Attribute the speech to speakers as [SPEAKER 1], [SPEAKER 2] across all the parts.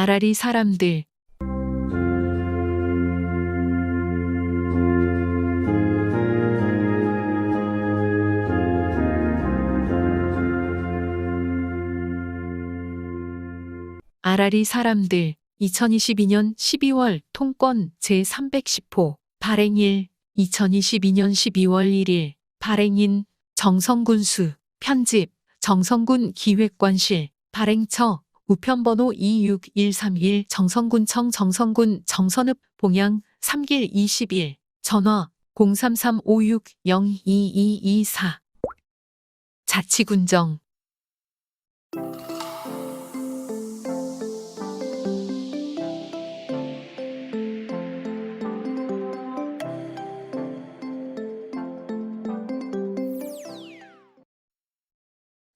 [SPEAKER 1] 아라리 사람들. 아라리 사람들. 2022년 12월 통권 제310호 발행일 2022년 12월 1일 발행인 정성군수 편집 정성군 기획관실 발행처 우편번호 26131 정성군청 정성군 정선읍 봉양 3길 21 전화 03356-02224 자치군정.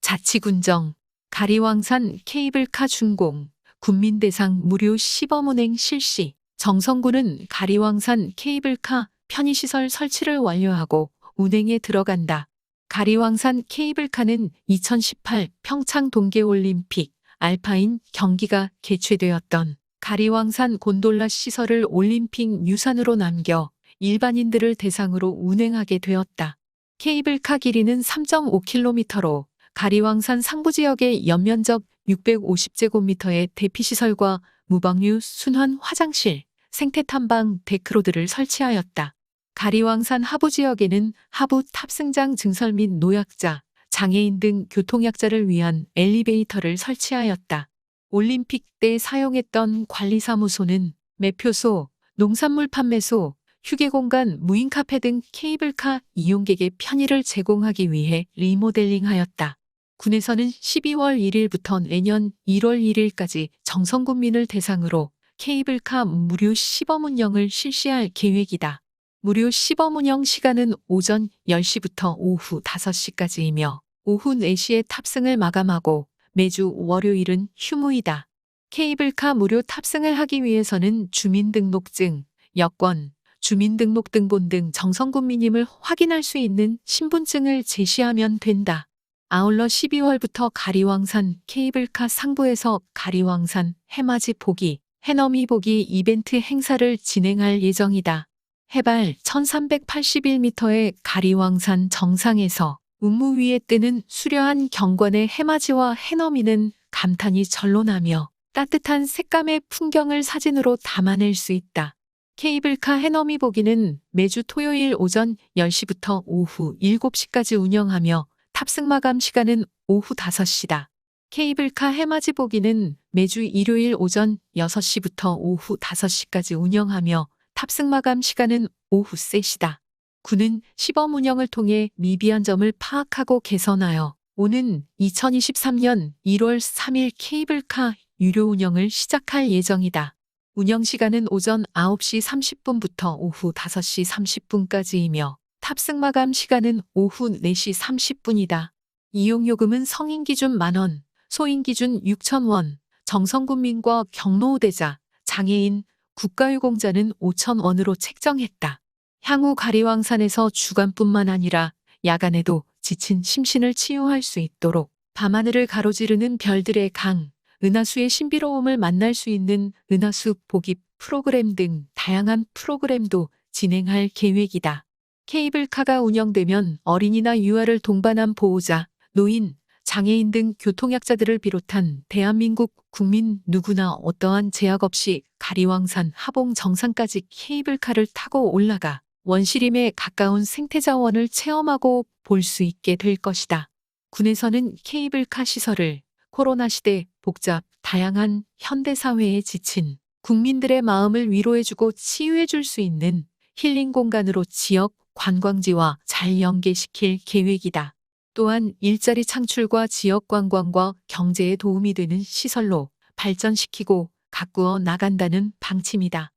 [SPEAKER 1] 자치군정. 가리왕산 케이블카 준공. 국민대상 무료 시범운행 실시. 정성군은 가리왕산 케이블카 편의시설 설치를 완료하고 운행에 들어간다. 가리왕산 케이블카는 2018 평창 동계올림픽 알파인 경기가 개최되었던 가리왕산 곤돌라 시설을 올림픽 유산으로 남겨 일반인들을 대상으로 운행하게 되었다. 케이블카 길이는 3.5km로 가리왕산 상부지역의 연면적 650제곱미터의 대피시설과 무방류 순환 화장실, 생태탐방 데크로드를 설치하였다. 가리왕산 하부지역에는 하부 탑승장 증설 및 노약자, 장애인 등 교통약자를 위한 엘리베이터를 설치하였다. 올림픽 때 사용했던 관리사무소는 매표소, 농산물 판매소, 휴게공간, 무인카페 등 케이블카 이용객의 편의를 제공하기 위해 리모델링하였다. 군에서는 12월 1일부터 내년 1월 1일까지 정성군민을 대상으로 케이블카 무료 시범운영을 실시할 계획이다. 무료 시범운영 시간은 오전 10시부터 오후 5시까지이며 오후 4시에 탑승을 마감하고 매주 월요일은 휴무이다. 케이블카 무료 탑승을 하기 위해서는 주민등록증, 여권, 주민등록등본 등 정성군민임을 확인할 수 있는 신분증을 제시하면 된다. 아울러 12월부터 가리왕산 케이블카 상부에서 가리왕산 해맞이 보기, 해넘이 보기 이벤트 행사를 진행할 예정이다. 해발 1381m의 가리왕산 정상에서 운무 위에 뜨는 수려한 경관의 해맞이와 해넘이는 감탄이 절로 나며 따뜻한 색감의 풍경을 사진으로 담아낼 수 있다. 케이블카 해넘이 보기는 매주 토요일 오전 10시부터 오후 7시까지 운영하며 탑승 마감 시간은 오후 5시다. 케이블카 해맞이 보기는 매주 일요일 오전 6시부터 오후 5시까지 운영하며 탑승 마감 시간은 오후 3시다. 군은 시범 운영을 통해 미비한 점을 파악하고 개선하여 오는 2023년 1월 3일 케이블카 유료 운영을 시작할 예정이다. 운영 시간은 오전 9시 30분부터 오후 5시 30분까지이며 탑승 마감 시간은 오후 4시 30분이다. 이용요금은 성인 기준 만원, 소인 기준 6,000원, 정성군민과 경로우대자, 장애인, 국가유공자는 5,000원으로 책정했다. 향후 가리왕산에서 주간뿐만 아니라 야간에도 지친 심신을 치유할 수 있도록 밤하늘을 가로지르는 별들의 강, 은하수의 신비로움을 만날 수 있는 은하수 보기 프로그램 등 다양한 프로그램도 진행할 계획이다. 케이블카가 운영되면 어린이나 유아를 동반한 보호자, 노인, 장애인 등 교통약자들을 비롯한 대한민국 국민 누구나 어떠한 제약 없이 가리왕산 하봉 정상까지 케이블카를 타고 올라가 원시림에 가까운 생태자원을 체험하고 볼 수 있게 될 것이다. 군에서는 케이블카 시설을 코로나 시대 복잡, 다양한 현대사회에 지친 국민들의 마음을 위로해주고 치유해줄 수 있는 힐링 공간으로 지역 관광지와 잘 연계시킬 계획이다. 또한 일자리 창출과 지역 관광과 경제에 도움이 되는 시설로 발전시키고 가꾸어 나간다는 방침이다.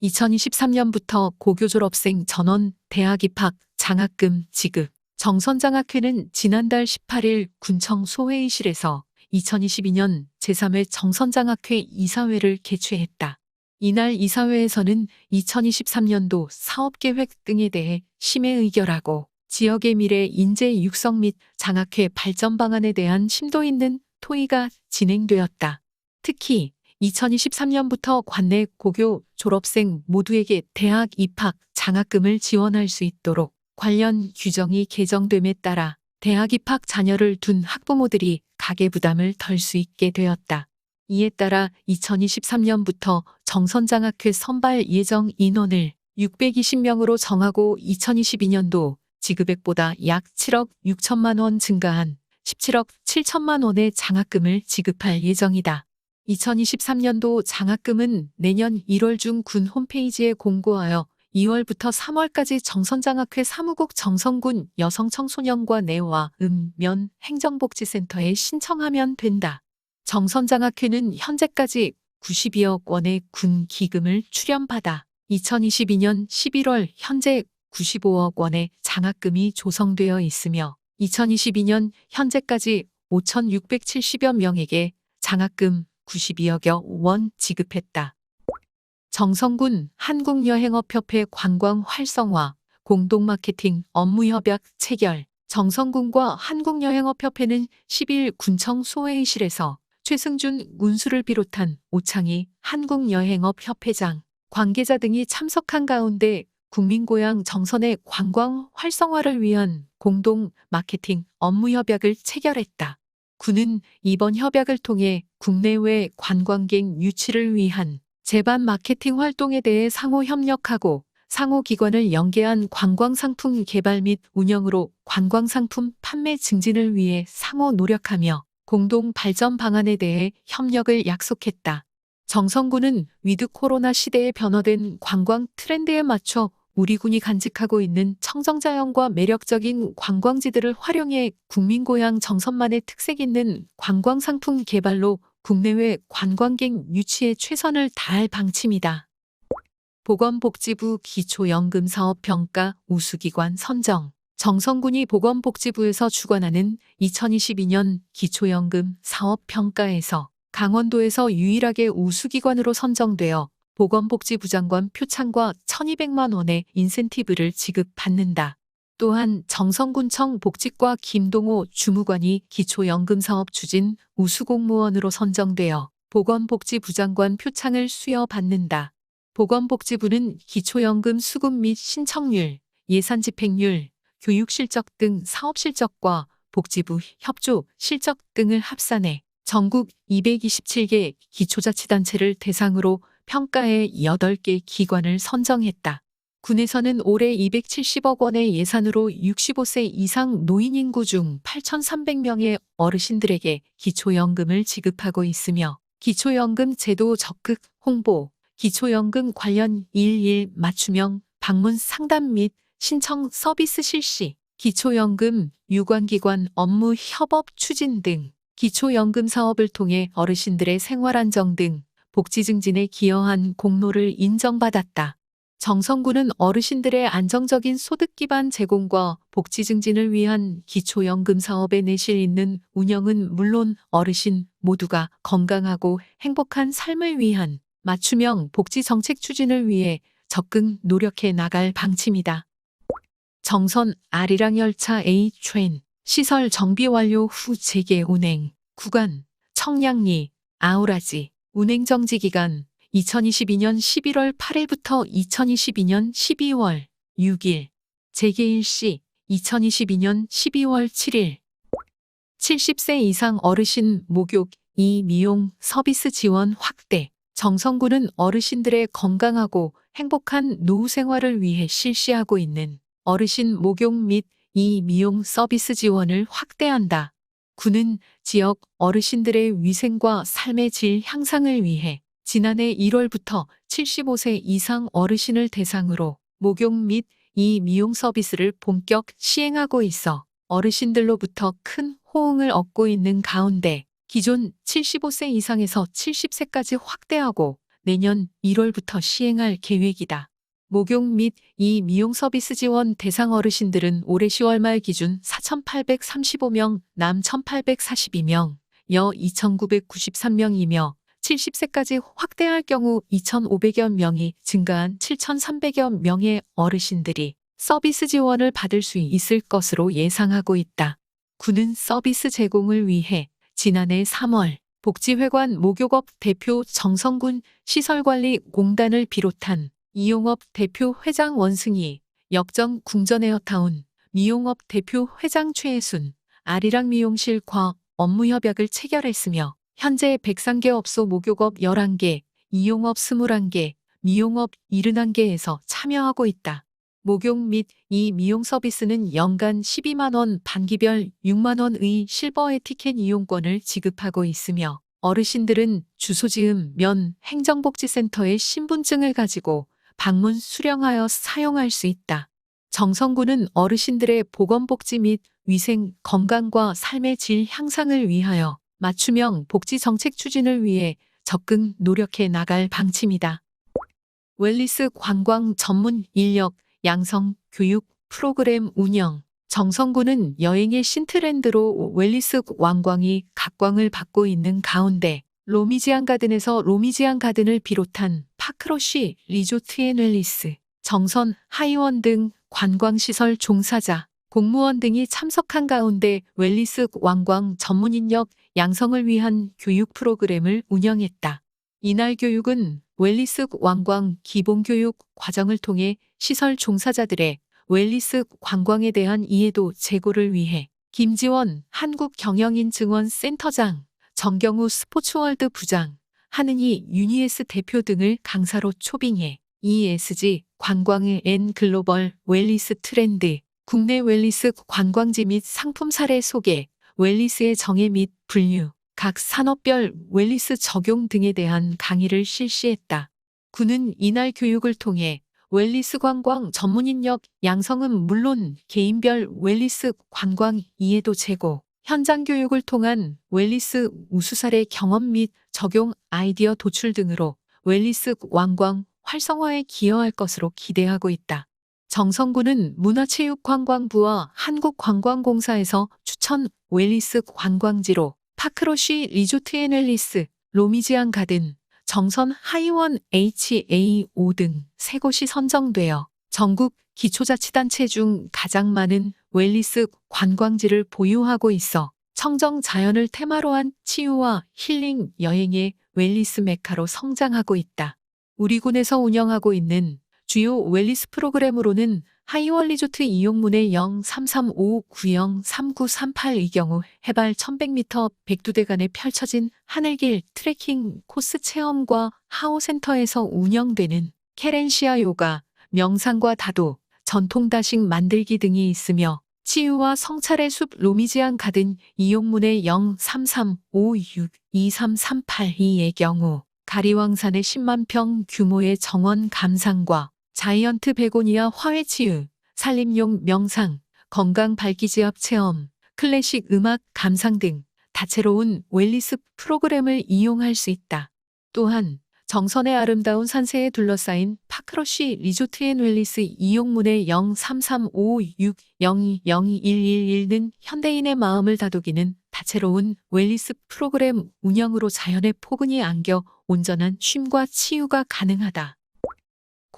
[SPEAKER 1] 2023년부터 고교 졸업생 전원 대학 입학 장학금 지급. 정선장학회는 지난달 18일 군청 소회의실에서 2022년 제3회 정선장학회 이사회를 개최했다. 이날 이사회에서는 2023년도 사업계획 등에 대해 심의 의결하고 지역의 미래 인재 육성 및 장학회 발전 방안에 대한 심도 있는 토의가 진행되었다. 특히 2023년부터 관내 고교 졸업생 모두에게 대학 입학 장학금을 지원할 수 있도록 관련 규정이 개정됨에 따라 대학 입학 자녀를 둔 학부모들이 가계부담을 덜 수 있게 되었다. 이에 따라 2023년부터 정선장학회 선발 예정 인원을 620명으로 정하고 2022년도 지급액보다 약 7억 6천만 원 증가한 17억 7천만 원의 장학금을 지급할 예정이다. 2023년도 장학금은 내년 1월 중 군 홈페이지에 공고하여 2월부터 3월까지 정선장학회 사무국 정선군 여성청소년과 내와 면 행정복지센터에 신청하면 된다. 정선장학회는 현재까지 92억 원의 군 기금을 출연받아 2022년 11월 현재 95억 원의 장학금이 조성되어 있으며 2022년 현재까지 5,670여 명에게 장학금 92억여 원 지급했다. 정선군 한국여행업협회 관광 활성화, 공동마케팅 업무협약 체결. 정선군과 한국여행업협회는 10일 군청 소회의실에서 최승준 군수를 비롯한 오창희 한국여행업협회장, 관계자 등이 참석한 가운데 국민고향 정선의 관광 활성화를 위한 공동 마케팅 업무협약을 체결했다. 군은 이번 협약을 통해 국내외 관광객 유치를 위한 제반 마케팅 활동에 대해 상호 협력하고 상호기관을 연계한 관광상품 개발 및 운영으로 관광상품 판매 증진을 위해 상호 노력하며 공동 발전 방안에 대해 협력을 약속했다. 정선군은 위드 코로나 시대에 변화된 관광 트렌드에 맞춰 우리 군이 간직하고 있는 청정자연과 매력적인 관광지들을 활용해 국민고향 정선만의 특색 있는 관광상품 개발로 국내외 관광객 유치에 최선을 다할 방침이다. 보건복지부 기초연금사업평가 우수기관 선정. 정선군이 보건복지부에서 주관하는 2022년 기초연금 사업평가에서 강원도에서 유일하게 우수기관으로 선정되어 보건복지부 장관 표창과 1,200만 원의 인센티브를 지급받는다. 또한 정선군청 복지과 김동호 주무관이 기초연금사업 추진 우수공무원으로 선정되어 보건복지부 장관 표창을 수여받는다. 보건복지부는 기초연금 수급 및 신청률, 예산 집행률, 교육 실적 등 사업 실적과 복지부 협조 실적 등을 합산해 전국 227개 기초자치단체를 대상으로 평가해 8개 기관을 선정했다. 군에서는 올해 270억 원의 예산으로 65세 이상 노인 인구 중 8,300명의 어르신들에게 기초연금을 지급하고 있으며 기초연금 제도 적극 홍보, 기초연금 관련 일일 맞춤형 방문 상담 및 신청 서비스 실시, 기초연금 유관기관 업무 협업 추진 등 기초연금 사업을 통해 어르신들의 생활 안정 등 복지 증진에 기여한 공로를 인정받았다. 정선군은 어르신들의 안정적인 소득 기반 제공과 복지 증진을 위한 기초연금 사업에 내실 있는 운영은 물론 어르신 모두가 건강하고 행복한 삶을 위한 맞춤형 복지 정책 추진을 위해 적극 노력해 나갈 방침이다. 정선 아리랑 열차 A-트레인 시설 정비 완료 후 재개 운행. 구간 청량리, 아우라지. 운행 정지 기간 2022년 11월 8일부터 2022년 12월 6일. 재개일 시 2022년 12월 7일. 70세 이상 어르신 목욕, 미용 서비스 지원 확대. 정선군은 어르신들의 건강하고 행복한 노후 생활을 위해 실시하고 있는 어르신 목욕 및 미용 서비스 지원을 확대한다. 군은 지역 어르신들의 위생과 삶의 질 향상을 위해 지난해 1월부터 75세 이상 어르신을 대상으로 목욕 및 미용 서비스를 본격 시행하고 있어 어르신들로부터 큰 호응을 얻고 있는 가운데 기존 75세 이상에서 70세까지 확대하고 내년 1월부터 시행할 계획이다. 목욕 및 미용 서비스 지원 대상 어르신들은 올해 10월 말 기준 4,835명, 남 1,842명, 여 2,993명이며 70세까지 확대할 경우 2,500여 명이 증가한 7,300여 명의 어르신들이 서비스 지원을 받을 수 있을 것으로 예상하고 있다. 군은 서비스 제공을 위해 지난해 3월 복지회관 목욕업 대표 정성군, 시설관리공단을 비롯한 이용업 대표 회장 원승희, 역정 궁전에어타운 미용업 대표 회장 최혜순, 아리랑 미용실과 업무협약을 체결했으며 현재 103개 업소 목욕업 11개, 이용업 21개, 미용업 71개에서 참여하고 있다. 목욕 및 이 미용 서비스는 연간 12만 원, 반기별 6만 원의 실버 에티켓 이용권을 지급하고 있으며 어르신들은 주소지음 면 행정복지센터의 신분증을 가지고 방문 수령하여 사용할 수 있다. 정성군은 어르신들의 보건복지 및 위생, 건강과 삶의 질 향상을 위하여 맞춤형 복지 정책 추진을 위해 적극 노력해 나갈 방침이다. 웰니스 관광 전문 인력 양성 교육 프로그램 운영. 정성군은 여행의 신트렌드로 웰니스 관광이 각광을 받고 있는 가운데 로미지안 가든에서 로미지안 가든을 비롯한 파크러쉬 리조트 앤 웰니스, 정선, 하이원 등 관광시설 종사자, 공무원 등이 참석한 가운데 웰니스 관광 전문 인력 양성을 위한 교육 프로그램을 운영했다. 이날 교육은 웰니스 관광 기본교육 과정을 통해 시설 종사자들의 웰니스 관광에 대한 이해도 제고를 위해 김지원 한국경영인증원센터장, 정경우 스포츠월드 부장, 한은희 유니에스 대표 등을 강사로 초빙해 ESG 관광의 N 글로벌 웰니스 트렌드, 국내 웰니스 관광지 및 상품 사례 소개, 웰니스의 정의 및 분류, 각 산업별 웰니스 적용 등에 대한 강의를 실시했다. 군은 이날 교육을 통해 웰니스 관광 전문 인력 양성은 물론 개인별 웰니스 관광 이해도 제고, 현장 교육을 통한 웰니스 우수 사례 경험 및 적용 아이디어 도출 등으로 웰니스 관광 활성화에 기여할 것으로 기대하고 있다. 정성군은 문화체육관광부와 한국관광공사에서 추천 웰니스 관광지로 파크러쉬 리조트 앤 웰니스, 로미지안 가든, 정선 하이원 HAO 등 3곳이 선정되어 전국 기초자치단체 중 가장 많은 웰니스 관광지를 보유하고 있어 청정 자연을 테마로 한 치유와 힐링 여행의 웰니스 메카로 성장하고 있다. 우리 군에서 운영하고 있는 주요 웰니스 프로그램으로는 하이원 리조트 이용문의 0335903938의 경우 해발 1100m 백두대간에 펼쳐진 하늘길 트레킹 코스 체험과 하오센터에서 운영되는 케렌시아 요가, 명상과 다도, 전통다식 만들기 등이 있으며 치유와 성찰의 숲 로미지안 가든 이용문의 0335623382의 경우 가리왕산의 10만 평 규모의 정원 감상과 자이언트 베고니아 화훼치유, 산림용 명상, 건강 발기지압 체험, 클래식 음악 감상 등 다채로운 웰니스 프로그램을 이용할 수 있다. 또한 정선의 아름다운 산세에 둘러싸인 파크러쉬 리조트 앤 웰니스 이용문의 0335602111는 현대인의 마음을 다독이는 다채로운 웰니스 프로그램 운영으로 자연의 포근이 안겨 온전한 쉼과 치유가 가능하다.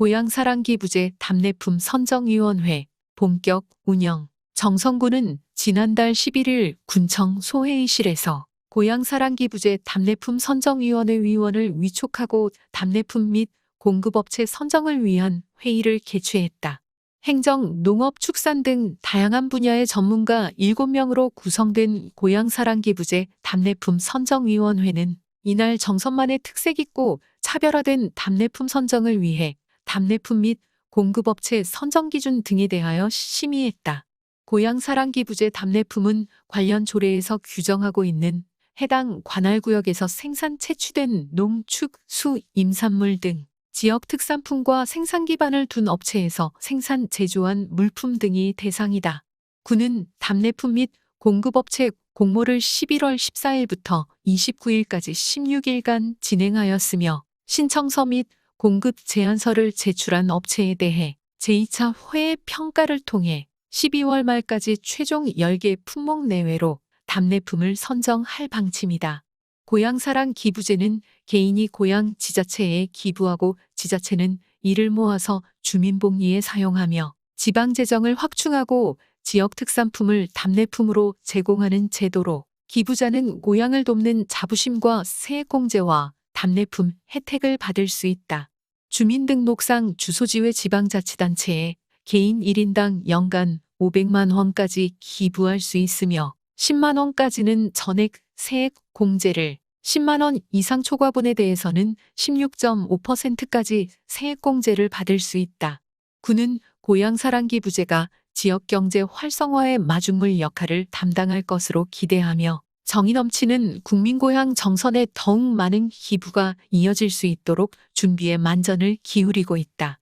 [SPEAKER 1] 고향사랑기부제 답례품 선정위원회 본격 운영. 정성군은 지난달 11일 군청 소회의실에서 고향사랑기부제 답례품 선정위원회 위원을 위촉하고 답례품 및 공급업체 선정을 위한 회의를 개최했다. 행정, 농업, 축산 등 다양한 분야의 전문가 7명으로 구성된 고향사랑기부제 답례품 선정위원회는 이날 정선만의 특색 있고 차별화된 답례품 선정을 위해 답례품 및 공급업체 선정 기준 등에 대하여 심의했다. 고향사랑기부제 답례품은 관련 조례에서 규정하고 있는 해당 관할구역에서 생산 채취된 농, 축, 수, 임산물 등 지역 특산품과 생산 기반을 둔 업체에서 생산, 제조한 물품 등이 대상이다. 군은 답례품 및 공급업체 공모를 11월 14일부터 29일까지 16일간 진행하였으며 신청서 및 공급 제안서를 제출한 업체에 대해 제2차 회의 평가를 통해 12월 말까지 최종 10개 품목 내외로 답례품을 선정할 방침이다. 고향사랑 기부제는 개인이 고향 지자체에 기부하고 지자체는 이를 모아서 주민복리에 사용하며 지방재정을 확충하고 지역 특산품을 답례품으로 제공하는 제도로 기부자는 고향을 돕는 자부심과 세액공제와 답례품 혜택을 받을 수 있다. 주민등록상 주소지회 지방자치단체에 개인 1인당 연간 500만 원까지 기부할 수 있으며 10만 원까지는 전액 세액 공제를, 10만 원 이상 초과분에 대해서는 16.5%까지 세액 공제를 받을 수 있다. 군은 고향사랑 기부제가 지역경제 활성화의 마중물 역할을 담당할 것으로 기대하며 정이 넘치는 국민고향 정선에 더욱 많은 기부가 이어질 수 있도록 준비에 만전을 기울이고 있다.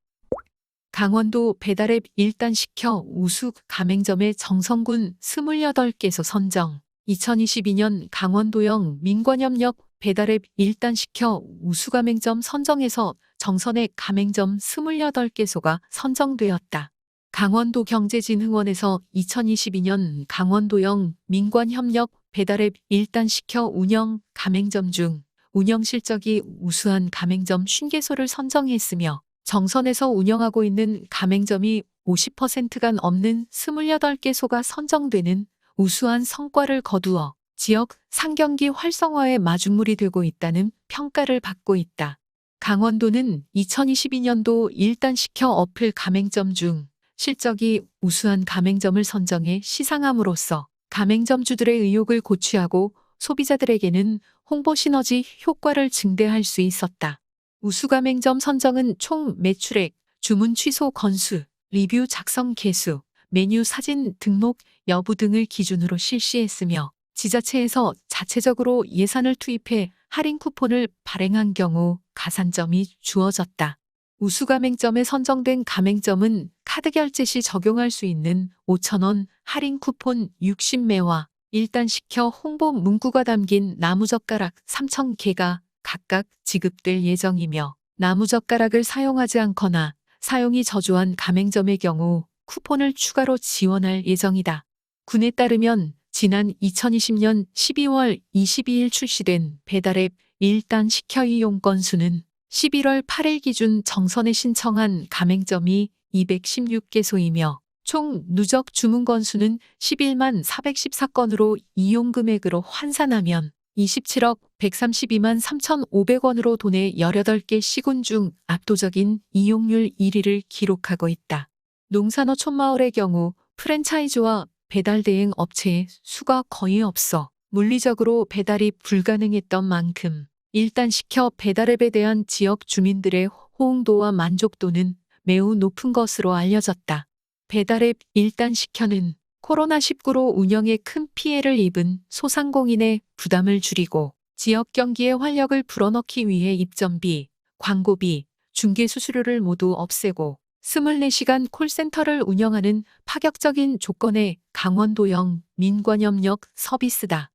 [SPEAKER 1] 강원도 배달앱 1단 시켜 우수 가맹점의 정선군 28개소 선정. 2022년 강원도형 민관협력 배달앱 1단 시켜 우수 가맹점 선정에서 정선의 가맹점 28개소가 선정되었다. 강원도 경제진흥원에서 2022년 강원도형 민관협력 배달앱 1단 시켜 운영 가맹점 중 운영 실적이 우수한 가맹점 50개소를 선정했으며 정선에서 운영하고 있는 가맹점이 50%가 넘는 28개소가 선정되는 우수한 성과를 거두어 지역 상경기 활성화의 마중물이 되고 있다는 평가를 받고 있다. 강원도는 2022년도 1단 시켜 어플 가맹점 중 실적이 우수한 가맹점을 선정해 시상함으로써 가맹점주들의 의욕을 고취하고 소비자들에게는 홍보 시너지 효과를 증대할 수 있었다. 우수 가맹점 선정은 총 매출액, 주문 취소 건수, 리뷰 작성 개수, 메뉴 사진 등록 여부 등을 기준으로 실시했으며 지자체에서 자체적으로 예산을 투입해 할인 쿠폰을 발행한 경우 가산점이 주어졌다. 우수 가맹점에 선정된 가맹점은 카드 결제 시 적용할 수 있는 5,000원 할인 쿠폰 60매와 1단 시켜 홍보 문구가 담긴 나무젓가락 3,000개가 각각 지급될 예정이며 나무젓가락을 사용하지 않거나 사용이 저조한 가맹점의 경우 쿠폰을 추가로 지원할 예정이다. 군에 따르면 지난 2020년 12월 22일 출시된 배달앱 1단 시켜 이용 건수는 11월 8일 기준 정선에 신청한 가맹점이 216개소이며 총 누적 주문 건수는 11만 414건으로 이용 금액으로 환산하면 27억 132만 3,500원으로 도내 18개 시군 중 압도적인 이용률 1위를 기록하고 있다. 농산어 촌마을의 경우 프랜차이즈와 배달 대행 업체의 수가 거의 없어 물리적으로 배달이 불가능했던 만큼 1단 시켜 배달앱에 대한 지역 주민들의 호응도와 만족도는 매우 높은 것으로 알려졌다. 배달앱 1단 시켜는 코로나19로 운영에 큰 피해를 입은 소상공인의 부담을 줄이고 지역 경기의 활력을 불어넣기 위해 입점비, 광고비, 중개 수수료를 모두 없애고 24시간 콜센터를 운영하는 파격적인 조건의 강원도형 민관협력 서비스다.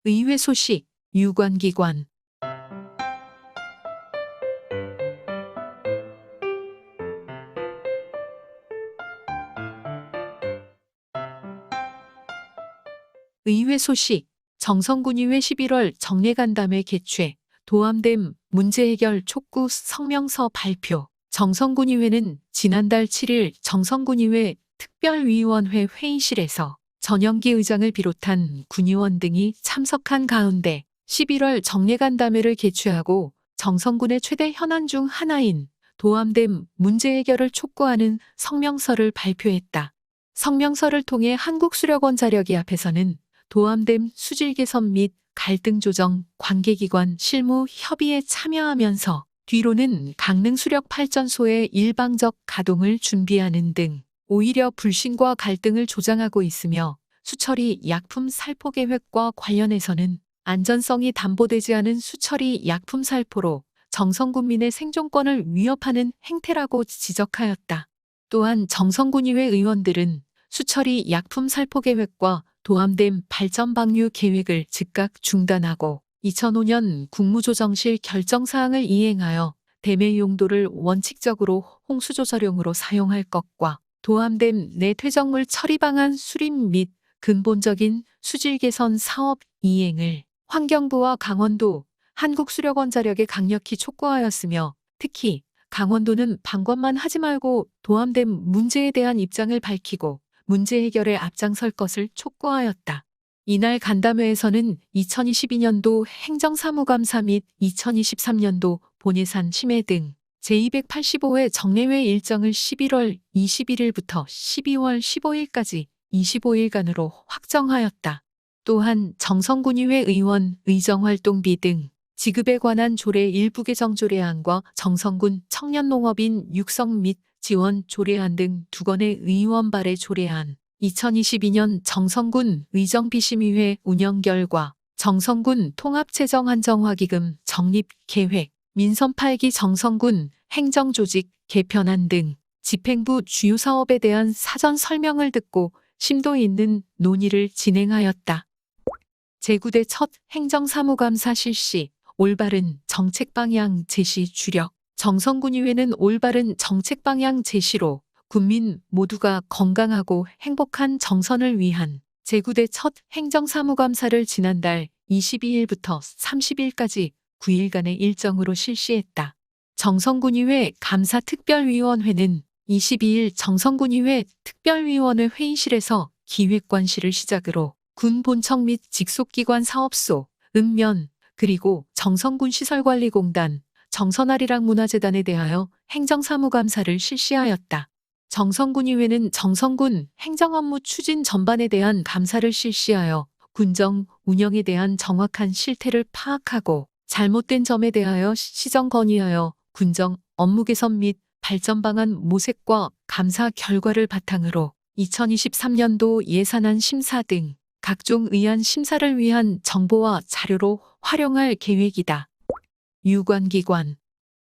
[SPEAKER 1] 의회 소식, 유관기관. 의회 소식, 정선군의회 11월 정례간담회 개최, 도암댐 문제 해결 촉구 성명서 발표. 정선군의회는 지난달 7일 정선군의회 특별위원회 회의실에서 전영기 의장을 비롯한 군의원 등이 참석한 가운데 11월 정례간담회를 개최하고 정선군의 최대 현안 중 하나인 도암댐 문제 해결을 촉구하는 성명서를 발표했다. 성명서를 통해 한국수력원 자력이 앞에서는 도암댐 수질 개선 및 갈등 조정 관계기관 실무 협의에 참여하면서 뒤로는 강릉 수력 발전소의 일방적 가동을 준비하는 등 오히려 불신과 갈등을 조장하고 있으며 수처리 약품 살포 계획과 관련해서는 안전성이 담보되지 않은 수처리 약품 살포로 정선군민의 생존권을 위협하는 행태라고 지적하였다. 또한 정선군의회 의원들은 수처리 약품 살포 계획과 도암댐 발전 방류 계획을 즉각 중단하고 2005년 국무조정실 결정사항을 이행하여 댐의 용도를 원칙적으로 홍수조절용으로 사용할 것과 도암댐 내 퇴적물 처리 방안 수립 및 근본적인 수질 개선 사업 이행을 환경부와 강원도, 한국수력원자력에 강력히 촉구하였으며 특히 강원도는 방관만 하지 말고 도암댐 문제에 대한 입장을 밝히고 문제 해결에 앞장설 것을 촉구하였다. 이날 간담회에서는 2022년도 행정사무감사 및 2023년도 본예산 심의 등 제285회 정례회 일정을 11월 21일부터 12월 15일까지 25일간으로 확정하였다. 또한 정성군의회 의원 의정활동비 등 지급에 관한 조례 일부 개정 조례안과 정성군 청년농업인 육성 및 지원 조례안 등 2건의 의원 발의 조례안, 2022년 정성군 의정비심의회 운영 결과, 정성군 통합재정안정화기금 적립계획, 민선 8기 정성군 행정조직 개편안 등 집행부 주요 사업에 대한 사전 설명을 듣고 심도 있는 논의를 진행하였다. 제9대 첫 행정사무감사 실시, 올바른 정책방향 제시 주력. 정성군의회는 올바른 정책방향 제시로 국민 모두가 건강하고 행복한 정선을 위한 제9대 첫 행정사무감사를 지난달 22일부터 30일까지 9일간의 일정으로 실시했다. 정성군의회 감사특별위원회는 22일 정성군의회 특별위원회 회의실에서 기획관실을 시작으로 군 본청 및 직속기관 사업소, 읍면, 그리고 정성군 시설관리공단, 정선아리랑 문화재단에 대하여 행정사무감사를 실시하였다. 정성군의회는 정성군 행정업무 추진 전반에 대한 감사를 실시하여 군정 운영에 대한 정확한 실태를 파악하고 잘못된 점에 대하여 시정 건의하여 군정 업무 개선 및 발전 방안 모색과 감사 결과를 바탕으로 2023년도 예산안 심사 등 각종 의안 심사를 위한 정보와 자료로 활용할 계획이다. 유관기관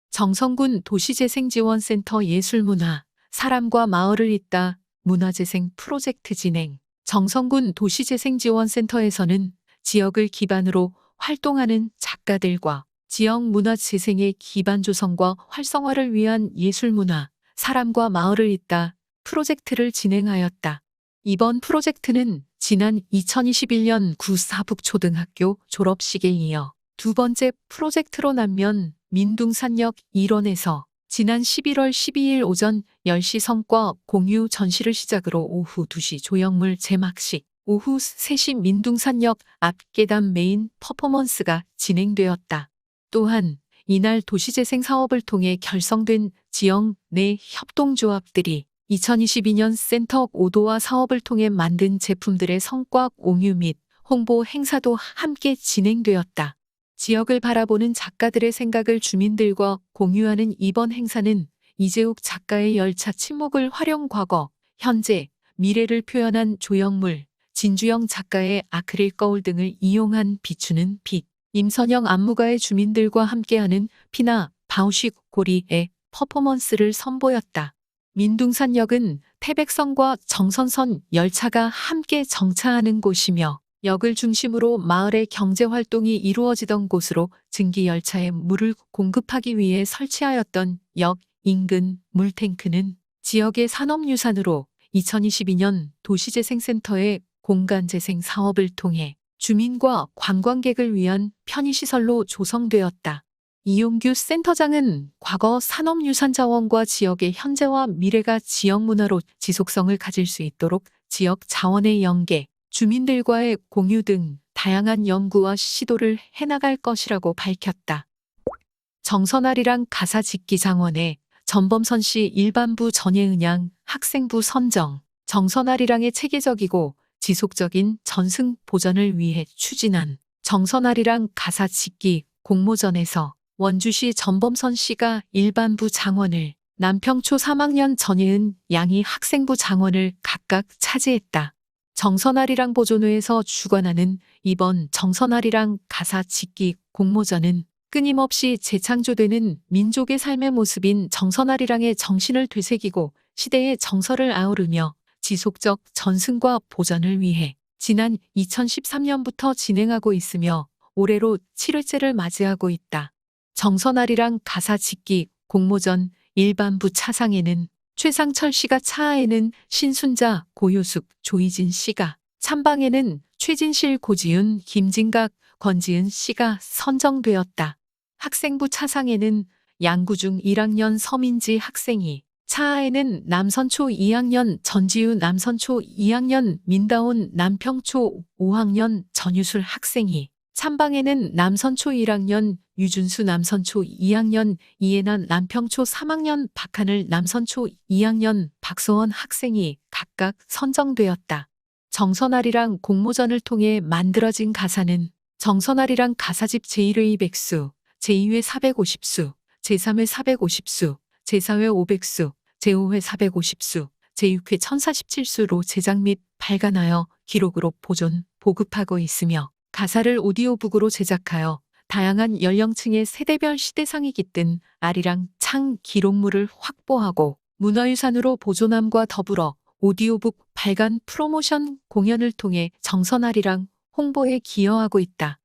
[SPEAKER 1] 정성군 도시재생지원센터 예술문화 사람과 마을을 잇다 문화재생 프로젝트 진행. 정성군 도시재생지원센터에서는 지역을 기반으로 활동하는 작가들과 지역 문화 재생의 기반 조성과 활성화를 위한 예술문화 사람과 마을을 잇다 프로젝트를 진행하였다. 이번 프로젝트는 지난 2021년 구사북초등학교 졸업식에 이어 두 번째 프로젝트로 남면 민둥산역 일원에서 지난 11월 12일 오전 10시 성과 공유 전시를 시작으로 오후 2시 조형물 제막식, 오후 3시 민둥산역 앞계단 메인 퍼포먼스가 진행되었다. 또한 이날 도시재생 사업을 통해 결성된 지역 내 협동조합들이 2022년 센터 오도화 사업을 통해 만든 제품들의 성과 공유 및 홍보 행사도 함께 진행되었다. 지역을 바라보는 작가들의 생각을 주민들과 공유하는 이번 행사는 이재욱 작가의 열차 침묵을 활용 과거, 현재, 미래를 표현한 조형물, 진주영 작가의 아크릴 거울 등을 이용한 비추는 빛, 임선영 안무가의 주민들과 함께하는 피나 바우식 고리의 퍼포먼스를 선보였다. 민둥산역은 태백선과 정선선 열차가 함께 정차하는 곳이며 역을 중심으로 마을의 경제활동이 이루어지던 곳으로 증기 열차에 물을 공급하기 위해 설치하였던 역 인근 물탱크는 지역의 산업유산으로 2022년 도시재생센터의 공간재생 사업을 통해 주민과 관광객을 위한 편의시설로 조성되었다. 이용규 센터장은 과거 산업유산자원과 지역의 현재와 미래가 지역문화로 지속성을 가질 수 있도록 지역 자원의 연계, 주민들과의 공유 등 다양한 연구와 시도를 해나갈 것이라고 밝혔다. 정선아리랑 가사짓기장원의 전범선 씨 일반부 전예은양 학생부 선정, 정선아리랑의 체계적이고 지속적인 전승 보전을 위해 추진한 정선아리랑 가사짓기 공모전에서 원주시 전범선 씨가 일반부 장원을, 남평초 3학년 전예은 양이 학생부 장원을 각각 차지했다. 정선아리랑 보존회에서 주관하는 이번 정선아리랑 가사짓기 공모전은 끊임없이 재창조되는 민족의 삶의 모습인 정선아리랑의 정신을 되새기고 시대의 정서를 아우르며 지속적 전승과 보전을 위해 지난 2013년부터 진행하고 있으며 올해로 7회째를 맞이하고 있다. 정선아리랑 가사짓기 공모전 일반부 차상에는 최상철 씨가 차하에는 신순자, 고효숙, 조희진 씨가, 참방에는 최진실, 고지윤, 김진각, 권지은 씨가 선정되었다. 학생부 차상에는 양구중 1학년 서민지 학생이, 차하에는 남선초 2학년 전지우 남선초 2학년 민다온 남평초 5학년 전유술 학생이, 찬방에는 남선초 1학년 유준수 남선초 2학년 이해난 남평초 3학년 박하늘 남선초 2학년 박소원 학생이 각각 선정되었다. 정선아리랑 공모전을 통해 만들어진 가사는 정선아리랑 가사집 제1회 200수, 제2회 450수, 제3회 450수, 제4회 500수, 제5회 450수, 제6회 1047수로 제작 및 발간하여 기록으로 보존, 보급하고 있으며 가사를 오디오북으로 제작하여 다양한 연령층의 세대별 시대상이 깃든 아리랑 창 기록물을 확보하고 문화유산으로 보존함과 더불어 오디오북 발간 프로모션 공연을 통해 정선아리랑 홍보에 기여하고 있다.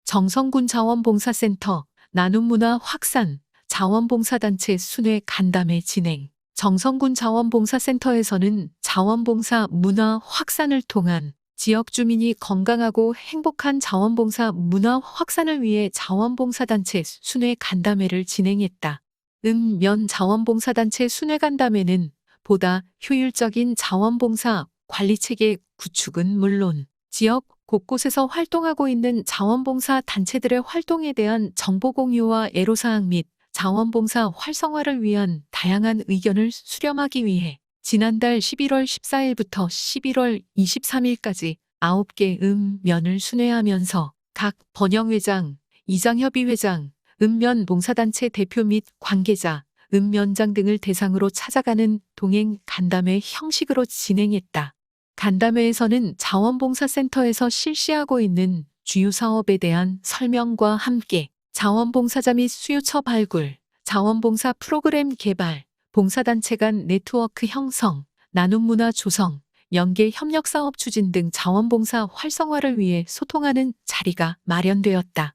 [SPEAKER 1] 정선군 자원봉사센터 나눔문화 확산 자원봉사단체 순회 간담회 진행. 정선군 자원봉사센터에서는 자원봉사 문화 확산을 통한 지역 주민이 건강하고 행복한 자원봉사 문화 확산을 위해 자원봉사단체 순회 간담회를 진행했다. 면 자원봉사단체 순회 간담회는 보다 효율적인 자원봉사 관리체계 구축은 물론 지역 곳곳에서 활동하고 있는 자원봉사 단체들의 활동에 대한 정보 공유와 애로사항 및 자원봉사 활성화를 위한 다양한 의견을 수렴하기 위해 지난달 11월 14일부터 11월 23일까지 9개 면을 순회하면서 각 번영회장, 이장협의회장, 면 봉사단체 대표 및 관계자, 면장 등을 대상으로 찾아가는 동행 간담회 형식으로 진행했다. 간담회에서는 자원봉사센터에서 실시하고 있는 주요 사업에 대한 설명과 함께 자원봉사자 및 수요처 발굴, 자원봉사 프로그램 개발, 봉사단체 간 네트워크 형성, 나눔문화 조성, 연계 협력사업 추진 등 자원봉사 활성화를 위해 소통하는 자리가 마련되었다.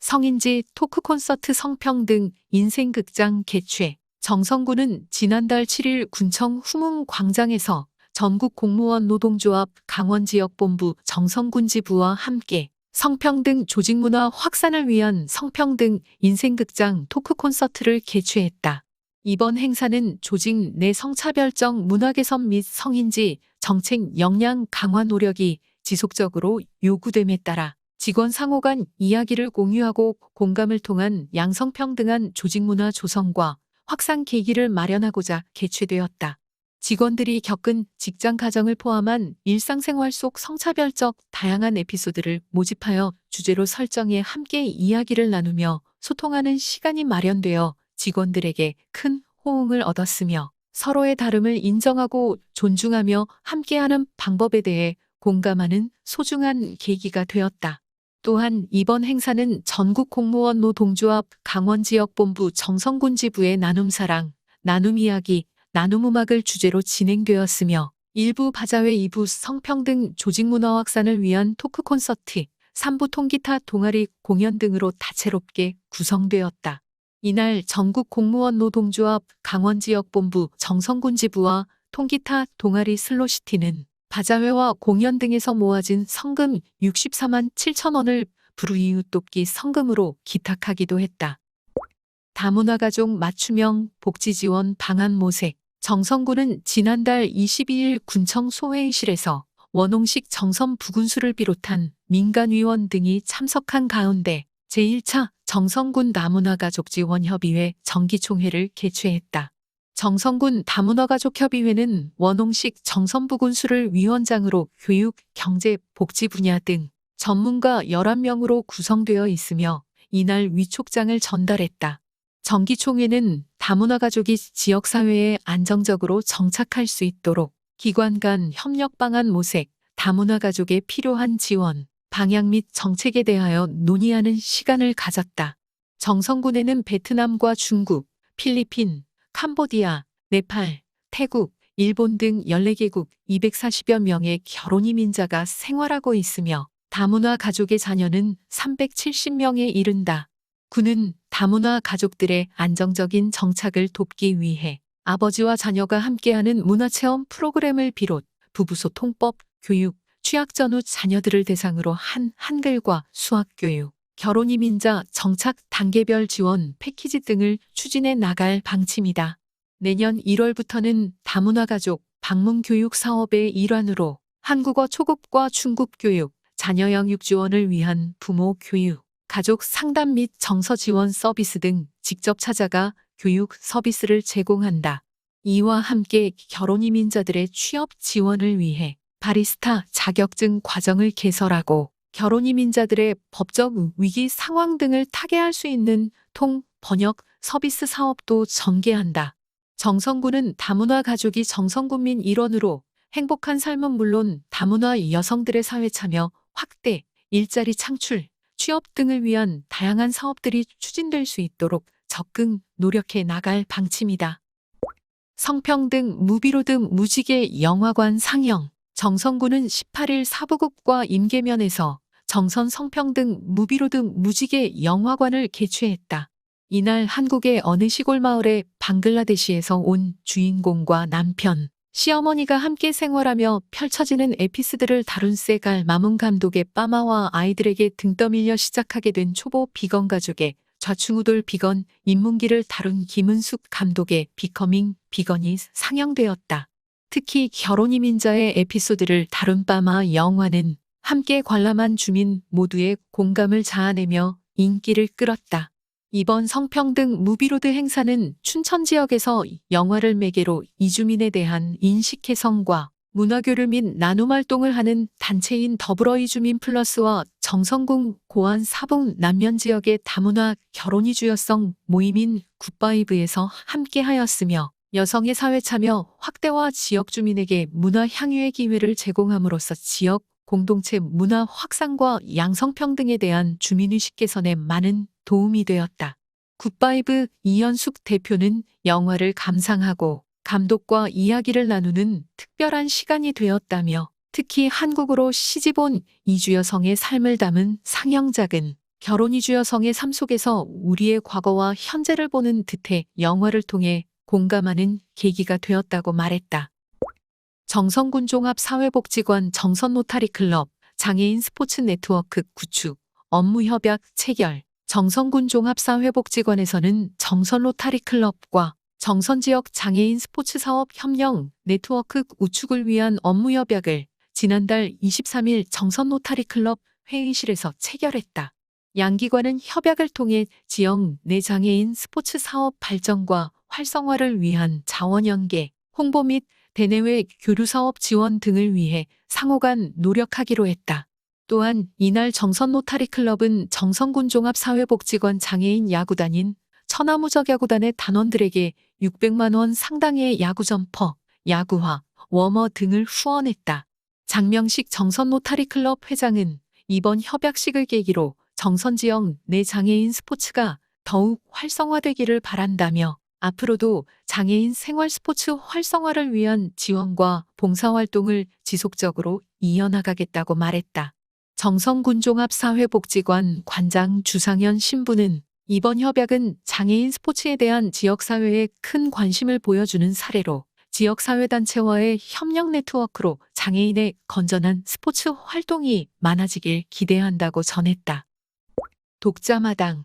[SPEAKER 1] 성인지 토크 콘서트 성평등 인생극장 개최. 정선군은 지난달 7일 군청 후문광장에서 전국 공무원 노동조합 강원지역본부 정선군지부와 함께 성평등 조직문화 확산을 위한 성평등 인생극장 토크 콘서트를 개최했다. 이번 행사는 조직 내 성차별적 문화 개선 및 성인지 정책 역량 강화 노력이 지속적으로 요구됨에 따라 직원 상호 간 이야기를 공유하고 공감을 통한 양성평등한 조직문화 조성과 확산 계기를 마련하고자 개최되었다. 직원들이 겪은 직장 가정을 포함한 일상생활 속 성차별적 다양한 에피소드를 모집하여 주제로 설정해 함께 이야기를 나누며 소통하는 시간이 마련되어 직원들에게 큰 호응을 얻었으며 서로의 다름을 인정하고 존중하며 함께하는 방법에 대해 공감하는 소중한 계기가 되었다. 또한 이번 행사는 전국 공무원 노동조합 강원지역본부 정선군지부의 나눔사랑, 나눔이야기, 나눔음악을 주제로 진행되었으며 일부 바자회 2부 성평등 조직문화 확산을 위한 토크 콘서트, 3부 통기타 동아리 공연 등으로 다채롭게 구성되었다. 이날 전국 공무원 노동조합 강원지역본부 정선군지부와 통기타 동아리 슬로시티는 바자회와 공연 등에서 모아진 성금 64만 7천 원을 불우이웃 돕기 성금으로 기탁하기도 했다. 다문화가족 맞춤형 복지지원 방안 모색. 정선군은 지난달 22일 군청 소회의실에서 원홍식 정선 부군수를 비롯한 민간위원 등이 참석한 가운데 제1차 정선군 다문화가족지원협의회 정기총회를 개최했다. 정선군 다문화가족협의회는 원홍식 정선부군수를 위원장으로 교육, 경제, 복지 분야 등 전문가 11명으로 구성되어 있으며 이날 위촉장을 전달했다. 정기총회는 다문화가족이 지역사회에 안정적으로 정착할 수 있도록 기관 간 협력 방안 모색, 다문화가족에 필요한 지원, 방향 및 정책에 대하여 논의하는 시간을 가졌다. 정선군에는 베트남과 중국, 필리핀, 캄보디아, 네팔, 태국, 일본 등 14개국 240여 명의 결혼 이민자가 생활하고 있으며 다문화 가족의 자녀는 370명에 이른다. 군은 다문화 가족들의 안정적인 정착을 돕기 위해 아버지와 자녀가 함께하는 문화체험 프로그램을 비롯 부부소통법, 교육, 취학 전후 자녀들을 대상으로 한 한글과 수학교육, 결혼이민자 정착 단계별 지원 패키지 등을 추진해 나갈 방침이다. 내년 1월부터는 다문화 가족 방문 교육 사업의 일환으로 한국어 초급과 중급 교육, 자녀 양육 지원을 위한 부모 교육, 가족 상담 및 정서 지원 서비스 등 직접 찾아가 교육 서비스를 제공한다. 이와 함께 결혼 이민자들의 취업 지원을 위해 바리스타 자격증 과정을 개설하고 결혼 이민자들의 법적 위기 상황 등을 타개할 수 있는 통 번역 서비스 사업도 전개한다. 정성군은 다문화 가족이 정성군민 일원으로 행복한 삶은 물론 다문화 여성들의 사회 참여, 확대, 일자리 창출, 취업 등을 위한 다양한 사업들이 추진될 수 있도록 적극 노력해 나갈 방침이다. 성평등 무비로드 무지개 영화관 상영. 정성군은 18일 사부국과 임계면에서 정선 성평등 무비로드 무지개 영화관을 개최했다. 이날 한국의 어느 시골 마을에 방글라데시에서 온 주인공과 남편, 시어머니가 함께 생활하며 펼쳐지는 에피소드를 다룬 세갈 마문 감독의 빠마와 아이들에게 등 떠밀려 시작하게 된 초보 비건 가족의 좌충우돌 비건 입문기를 다룬 김은숙 감독의 비커밍 비건이 상영되었다. 특히 결혼 이민자의 에피소드를 다룬 빠마 영화는 함께 관람한 주민 모두의 공감을 자아내며 인기를 끌었다. 이번 성평등 무비로드 행사는 춘천 지역에서 영화를 매개로 이주민에 대한 인식 개선과 문화교류 및 나눔 활동을 하는 단체인 더불어 이주민 플러스와 정성군 고안 사북 남면 지역의 다문화 결혼 이주여성 모임인 굿바이브에서 함께하였으며 여성의 사회 참여 확대와 지역 주민에게 문화 향유의 기회를 제공함으로써 지역 공동체 문화 확산과 양성평등에 대한 주민의식 개선에 많은 도움이 되었다. 굿바이브 이현숙 대표는 영화를 감상하고 감독과 이야기를 나누는 특별한 시간이 되었다며 특히 한국으로 시집온 이주 여성의 삶을 담은 상영작은 결혼 이주 여성의 삶 속에서 우리의 과거와 현재를 보는 듯해 영화를 통해 공감하는 계기가 되었다고 말했다. 정성군 종합사회복지관 정선 로타리 클럽 장애인 스포츠 네트워크 구축 업무 협약 체결. 정성군 종합사회복지관에서는 정선 로타리 클럽과 정선 지역 장애인 스포츠 사업 협력 네트워크 우축을 위한 업무 협약을 지난달 23일 정선 로타리 클럽 회의실에서 체결했다. 양기관은 협약을 통해 지역 내 장애인 스포츠 사업 발전과 활성화를 위한 자원 연계, 홍보 및 대내외 교류 사업 지원 등을 위해 상호간 노력하기로 했다. 또한 이날 정선 로타리 클럽은 정선군 종합사회복지관 장애인 야구단인 천하무적 야구단의 단원들에게 600만 원 상당의 야구 점퍼, 야구화, 워머 등을 후원했다. 장명식 정선 로타리 클럽 회장은 이번 협약식을 계기로 정선 지역 내 장애인 스포츠가 더욱 활성화되기를 바란다며 앞으로도 장애인 생활 스포츠 활성화를 위한 지원과 봉사활동을 지속적으로 이어나가겠다고 말했다. 정성군종합사회복지관 관장 주상현 신부는 이번 협약은 장애인 스포츠에 대한 지역사회에 큰 관심을 보여주는 사례로 지역사회단체와의 협력 네트워크로 장애인의 건전한 스포츠 활동이 많아지길 기대한다고 전했다. 독자마당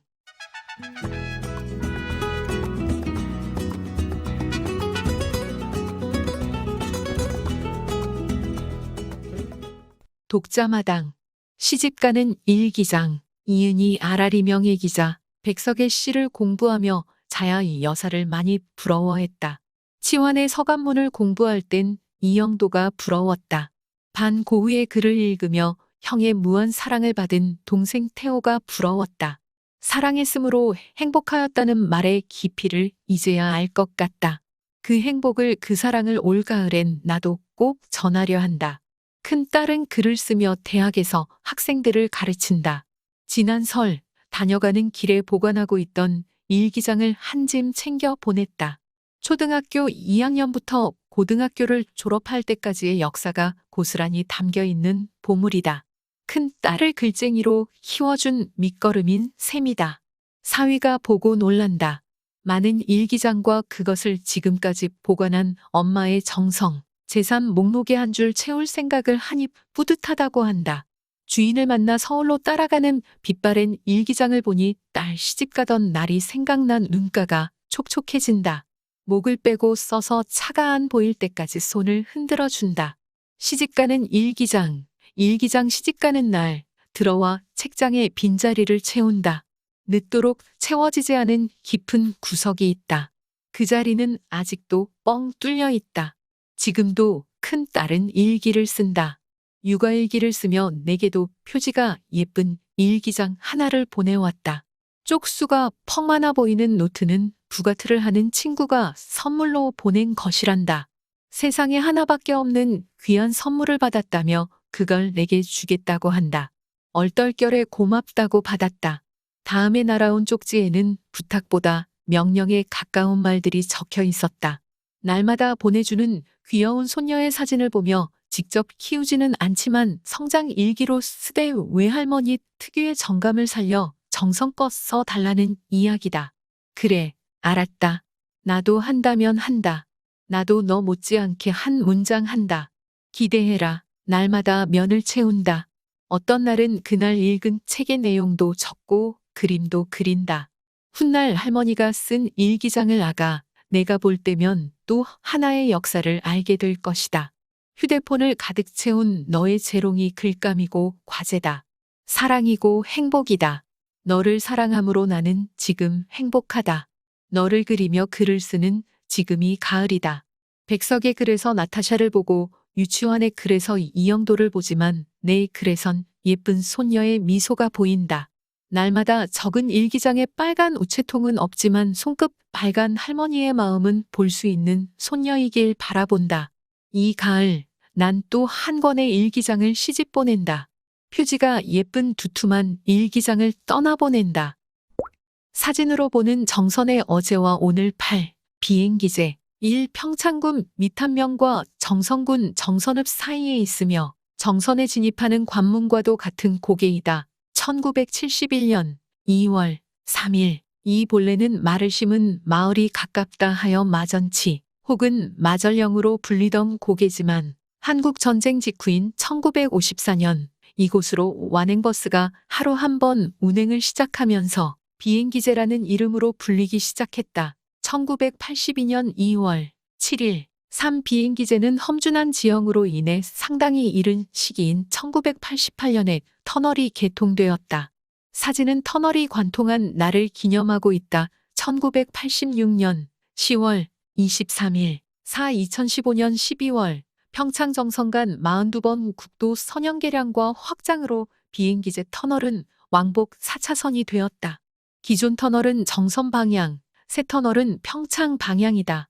[SPEAKER 1] 독자마당 시집가는 일기장 이은희 아라리 명예기자 백석의 시를 공부하며 자야 이 여사를 많이 부러워했다. 치환의 서간문을 공부할 땐 이영도가 부러웠다. 반고흐의 글을 읽으며 형의 무한 사랑을 받은 동생 태호가 부러웠다. 사랑했으므로 행복하였다는 말의 깊이를 이제야 알 것 같다. 그 행복을 그 사랑을 올가을엔 나도 꼭 전하려 한다. 큰딸은 글을 쓰며 대학에서 학생들을 가르친다. 지난 설 다녀가는 길에 보관하고 있던 일기장을 한 짐 챙겨 보냈다. 초등학교 2학년부터 고등학교를 졸업할 때까지의 역사가 고스란히 담겨 있는 보물이다. 큰딸을 글쟁이로 키워준 밑거름인 셈이다. 사위가 보고 놀란다. 많은 일기장과 그것을 지금까지 보관한 엄마의 정성, 재산 목록에 한 줄 채울 생각을 하니 뿌듯하다고 한다. 주인을 만나 서울로 따라가는 빛바랜 일기장을 보니 딸 시집가던 날이 생각난 눈가가 촉촉해진다. 목을 빼고 써서 차가 안 보일 때까지 손을 흔들어 준다. 시집가는 일기장 시집가는 날 들어와 책장에 빈자리를 채운다. 늦도록 채워지지 않은 깊은 구석이 있다. 그 자리는 아직도 뻥 뚫려 있다. 지금도 큰 딸은 일기를 쓴다. 육아일기를 쓰며 내게도 표지가 예쁜 일기장 하나를 보내왔다. 쪽수가 펑 많아 보이는 노트는 부가트를 하는 친구가 선물로 보낸 것이란다. 세상에 하나밖에 없는 귀한 선물을 받았다며 그걸 내게 주겠다고 한다. 얼떨결에 고맙다고 받았다. 다음에 날아온 쪽지에는 부탁보다 명령에 가까운 말들이 적혀 있었다. 날마다 보내주는 귀여운 손녀의 사진을 보며 직접 키우지는 않지만 성장 일기로 쓰되 외할머니 특유의 정감을 살려 정성껏 써달라는 이야기다. 그래, 알았다. 나도 한다면 한다. 나도 너 못지않게 한 문장 한다. 기대해라. 날마다 면을 채운다. 어떤 날은 그날 읽은 책의 내용도 적고 그림도 그린다. 훗날 할머니가 쓴 일기장을 아가 내가 볼 때면 또 하나의 역사를 알게 될 것이다. 휴대폰을 가득 채운 너의 재롱이 글감이고 과제다. 사랑이고 행복이다. 너를 사랑함으로 나는 지금 행복하다. 너를 그리며 글을 쓰는 지금이 가을이다. 백석의 글에서 나타샤를 보고 유치원의 글에서 이영도를 보지만 내 글에선 예쁜 손녀의 미소가 보인다. 날마다 적은 일기장에 빨간 우체통은 없지만 손끝 빨간 할머니의 마음은 볼 수 있는 손녀이길 바라본다. 이 가을 난 또 한 권의 일기장을 시집 보낸다. 표지가 예쁜 두툼한 일기장을 떠나보낸다. 사진으로 보는 정선의 어제와 오늘 8 비행기제 1 평창군 미탄면과 정선군 정선읍 사이에 있으며 정선에 진입하는 관문과도 같은 고개이다. 1971년 2월 3일 이 본래는 말을 심은 마을이 가깝다 하여 마전치 혹은 마절령으로 불리던 고개지만 한국전쟁 직후인 1954년 이곳으로 완행버스가 하루 한 번 운행을 시작하면서 비행기제라는 이름으로 불리기 시작했다. 1982년 2월 7일 3 비행기제는 험준한 지형으로 인해 상당히 이른 시기인 1988년에 터널이 개통되었다. 사진은 터널이 관통한 날을 기념하고 있다. 1986년 10월 23일 2015년 12월 평창 정선 간 42번 국도 선형 개량과 확장으로 비행기제 터널은 왕복 4차선이 되었다. 기존 터널은 정선 방향, 새 터널은 평창 방향이다.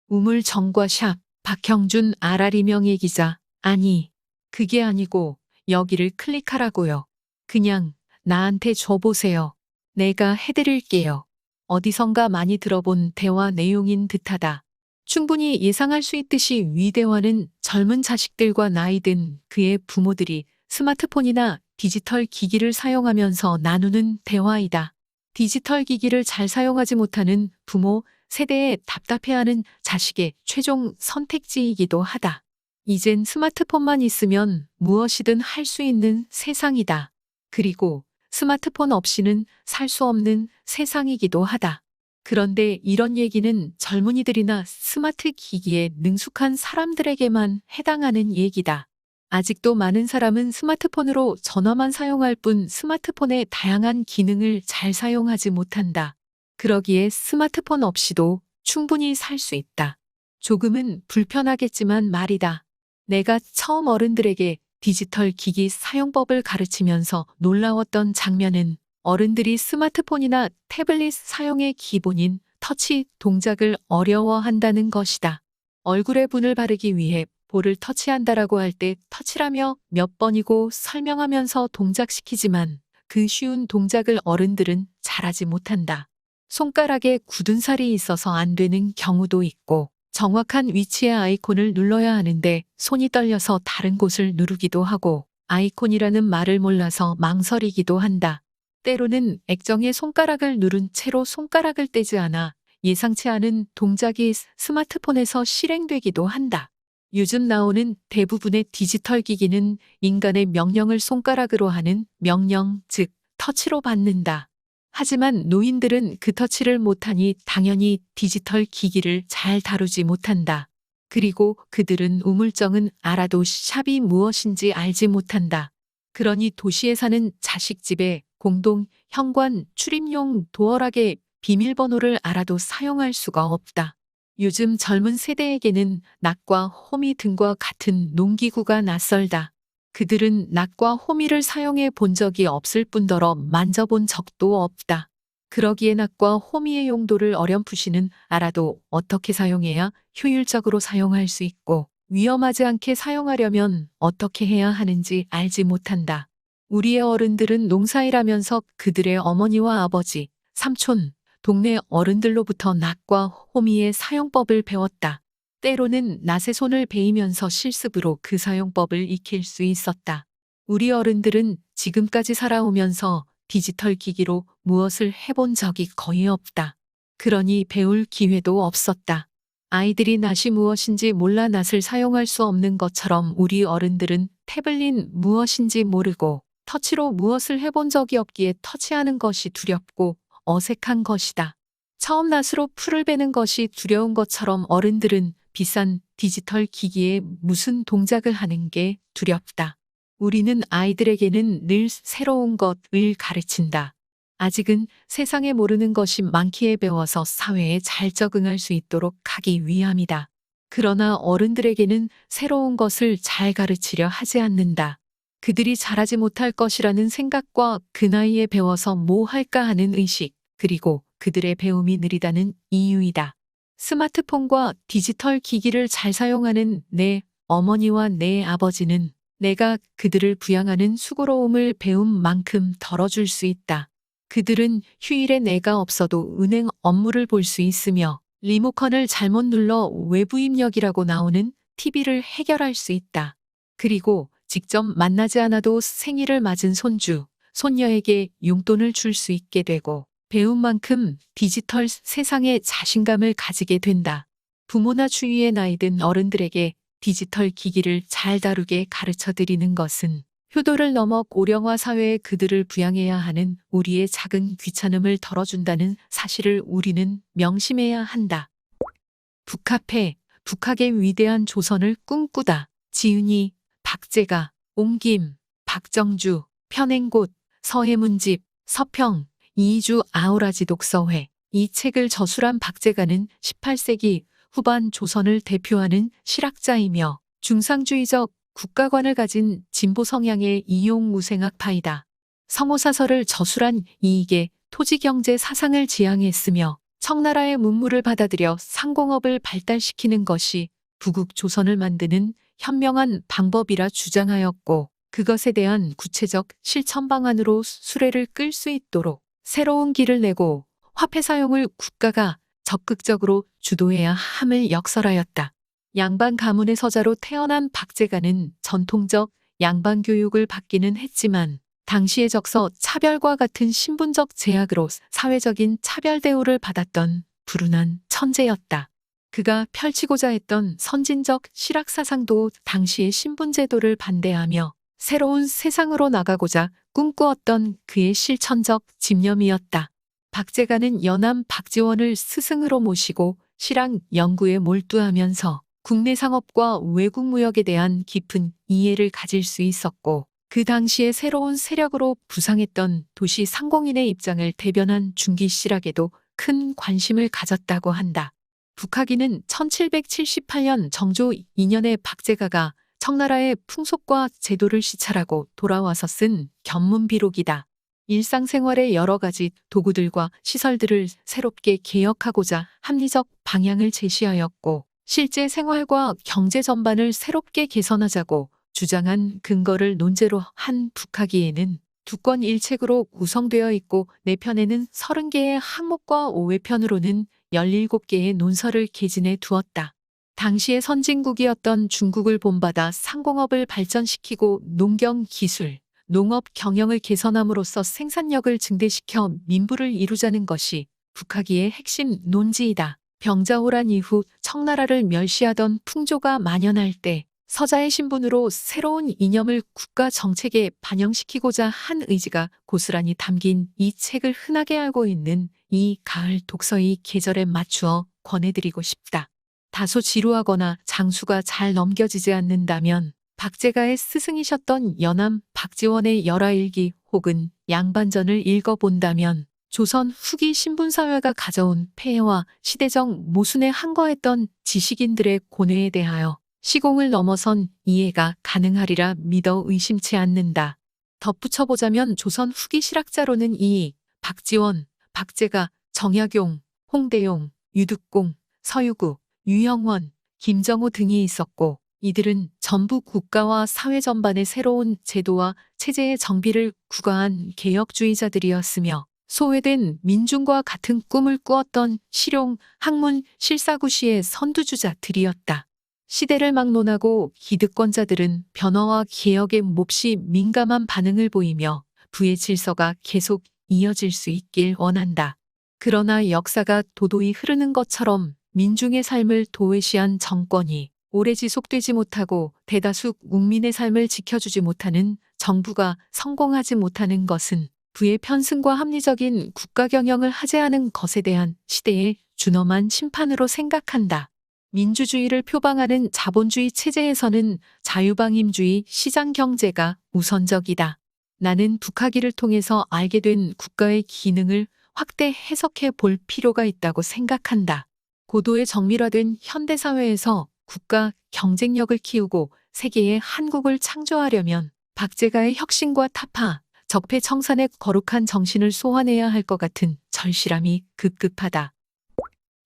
[SPEAKER 1] 우물 정과샵 박형준 RR이 명예 기자. 아니, 그게 아니고 여기를 클릭하라고요. 그냥 나한테 줘보세요. 내가 해드릴게요. 어디선가 많이 들어본 대화 내용인 듯하다. 충분히 예상할 수 있듯이 위 대화는 젊은 자식들과 나이든 그의 부모들이 스마트폰이나 디지털 기기를 사용하면서 나누는 대화이다. 디지털 기기를 잘 사용하지 못하는 부모 세대에 답답해하는 자식의 최종 선택지이기도 하다. 이젠 스마트폰만 있으면 무엇이든 할 수 있는 세상이다. 그리고 스마트폰 없이는 살 수 없는 세상이기도 하다. 그런데 이런 얘기는 젊은이들이나 스마트 기기에 능숙한 사람들에게만 해당하는 얘기다. 아직도 많은 사람은 스마트폰으로 전화만 사용할 뿐 스마트폰의 다양한 기능을 잘 사용하지 못한다. 그러기에 스마트폰 없이도 충분히 살 수 있다. 조금은 불편하겠지만 말이다. 내가 처음 어른들에게 디지털 기기 사용법을 가르치면서 놀라웠던 장면은 어른들이 스마트폰이나 태블릿 사용의 기본인 터치 동작을 어려워한다는 것이다. 얼굴에 분을 바르기 위해 볼을 터치한다라고 할 때 터치라며 몇 번이고 설명하면서 동작시키지만 그 쉬운 동작을 어른들은 잘하지 못한다. 손가락에 굳은 살이 있어서 안 되는 경우도 있고 정확한 위치의 아이콘을 눌러야 하는데 손이 떨려서 다른 곳을 누르기도 하고 아이콘이라는 말을 몰라서 망설이기도 한다. 때로는 액정에 손가락을 누른 채로 손가락을 떼지 않아 예상치 않은 동작이 스마트폰에서 실행되기도 한다. 요즘 나오는 대부분의 디지털 기기는 인간의 명령을 손가락으로 하는 명령, 즉 터치로 받는다. 하지만 노인들은 그 터치를 못하니 당연히 디지털 기기를 잘 다루지 못한다. 그리고 그들은 우물정은 알아도 샵이 무엇인지 알지 못한다. 그러니 도시에 사는 자식 집에 공동, 현관, 출입용 도어락의 비밀번호를 알아도 사용할 수가 없다. 요즘 젊은 세대에게는 낙과 호미 등과 같은 농기구가 낯설다. 그들은 낙과 호미를 사용해 본 적이 없을 뿐더러 만져본 적도 없다. 그러기에 낙과 호미의 용도를 어렴풋이는 알아도 어떻게 사용해야 효율적으로 사용할 수 있고 위험하지 않게 사용하려면 어떻게 해야 하는지 알지 못한다. 우리의 어른들은 농사일하면서 그들의 어머니와 아버지, 삼촌, 동네 어른들로부터 낫과 호미의 사용법을 배웠다. 때로는 낫의 손을 베이면서 실습으로 그 사용법을 익힐 수 있었다. 우리 어른들은 지금까지 살아오면서 디지털 기기로 무엇을 해본 적이 거의 없다. 그러니 배울 기회도 없었다. 아이들이 낫이 무엇인지 몰라 낫을 사용할 수 없는 것처럼 우리 어른들은 태블릿 무엇인지 모르고 터치로 무엇을 해본 적이 없기에 터치하는 것이 두렵고 어색한 것이다. 처음 낫으로 풀을 베는 것이 두려운 것처럼 어른들은 비싼 디지털 기기에 무슨 동작을 하는 게 두렵다. 우리는 아이들에게는 늘 새로운 것을 가르친다. 아직은 세상에 모르는 것이 많기에 배워서 사회에 잘 적응할 수 있도록 하기 위함이다. 그러나 어른들에게는 새로운 것을 잘 가르치려 하지 않는다. 그들이 잘하지 못할 것이라는 생각과 그 나이에 배워서 뭐 할까 하는 의식, 그리고 그들의 배움이 느리다는 이유이다. 스마트폰과 디지털 기기를 잘 사용하는 내 어머니와 내 아버지는 내가 그들을 부양하는 수고로움을 배운 만큼 덜어줄 수 있다. 그들은 휴일에 내가 없어도 은행 업무를 볼 수 있으며 리모컨을 잘못 눌러 외부 입력이라고 나오는 TV를 해결할 수 있다. 그리고 직접 만나지 않아도 생일을 맞은 손주, 손녀에게 용돈을 줄 수 있게 되고 배운 만큼 디지털 세상에 자신감을 가지게 된다. 부모나 주위의 나이 든 어른들에게 디지털 기기를 잘 다루게 가르쳐 드리는 것은 효도를 넘어 고령화 사회에 그들을 부양해야 하는 우리의 작은 귀찮음을 덜어준다는 사실을 우리는 명심해야 한다. 북카페, 북학의 위대한 조선을 꿈꾸다. 지은이, 박재가, 옹김, 박정주, 편행곶, 서해문집, 서평, 이이주 아우라지 독서회. 이 책을 저술한 박재가는 18세기 후반 조선을 대표하는 실학자이며 중상주의적 국가관을 가진 진보 성향의 이용무생학파이다. 성호사설을 저술한 이익의 토지경제 사상을 지향했으며 청나라의 문물을 받아들여 상공업을 발달시키는 것이 부국 조선을 만드는 현명한 방법이라 주장하였고 그것에 대한 구체적 실천 방안으로 수레를 끌 수 있도록 새로운 길을 내고 화폐 사용을 국가가 적극적으로 주도해야 함을 역설하였다. 양반 가문의 서자로 태어난 박재가는 전통적 양반 교육을 받기는 했지만 당시의 적서 차별과 같은 신분적 제약으로 사회적인 차별 대우를 받았던 불운한 천재였다. 그가 펼치고자 했던 선진적 실학 사상도 당시의 신분제도를 반대하며 새로운 세상으로 나가고자 꿈꾸었던 그의 실천적 집념이었다. 박재가는 연암 박지원을 스승으로 모시고 실학 연구에 몰두하면서 국내 상업과 외국 무역에 대한 깊은 이해를 가질 수 있었고 그 당시의 새로운 세력으로 부상했던 도시 상공인의 입장을 대변한 중기 실학에도 큰 관심을 가졌다고 한다. 북학인은 1778년 정조 2년에 박재가가 청나라의 풍속과 제도를 시찰하고 돌아와서 쓴 견문비록이다. 일상생활의 여러 가지 도구들과 시설들을 새롭게 개혁하고자 합리적 방향을 제시하였고 실제 생활과 경제 전반을 새롭게 개선하자고 주장한 근거를 논제로 한 북학기에는 2권 1책으로 구성되어 있고 4편에는 30개의 항목과 5회편으로는 17개의 논설을 개진해 두었다. 당시의 선진국이었던 중국을 본받아 상공업을 발전시키고 농경 기술, 농업 경영을 개선함으로써 생산력을 증대시켜 민부를 이루자는 것이 북학기의 핵심 논지이다. 병자호란 이후 청나라를 멸시하던 풍조가 만연할 때 서자의 신분으로 새로운 이념을 국가 정책에 반영시키고자 한 의지가 고스란히 담긴 이 책을 흔하게 알고 있는 이 가을 독서의 계절에 맞추어 권해드리고 싶다. 다소 지루하거나 장수가 잘 넘겨지지 않는다면 박제가의 스승이셨던 연암 박지원의 열화일기 혹은 양반전을 읽어본다면 조선 후기 신분사회가 가져온 폐해와 시대적 모순에 항거했던 지식인들의 고뇌에 대하여 시공을 넘어선 이해가 가능하리라 믿어 의심치 않는다. 덧붙여보자면 조선 후기 실학자로는 이 박지원, 박제가, 정약용, 홍대용, 유득공, 서유구, 유영원, 김정호 등이 있었고 이들은 전부 국가와 사회 전반의 새로운 제도와 체제의 정비를 구가한 개혁주의자들이었으며 소외된 민중과 같은 꿈을 꾸었던 실용, 학문, 실사구시의 선두주자들이었다. 시대를 막론하고 기득권자들은 변화와 개혁에 몹시 민감한 반응을 보이며 부의 질서가 계속 이어질 수 있길 원한다. 그러나 역사가 도도히 흐르는 것처럼 민중의 삶을 도외시한 정권이 오래 지속되지 못하고 대다수 국민의 삶을 지켜주지 못하는 정부가 성공하지 못하는 것은 부의 편승과 합리적인 국가 경영을 하재하는 것에 대한 시대의 준엄한 심판으로 생각한다. 민주주의를 표방하는 자본주의 체제에서는 자유방임주의 시장경제가 우선적이다. 나는 북학기를 통해서 알게 된 국가의 기능을 확대 해석해 볼 필요가 있다고 생각한다. 고도의 정밀화된 현대사회에서 국가 경쟁력을 키우고 세계의 한국을 창조하려면 박제가의 혁신과 타파, 적폐청산의 거룩한 정신을 소환해야 할 것 같은 절실함이 급급하다.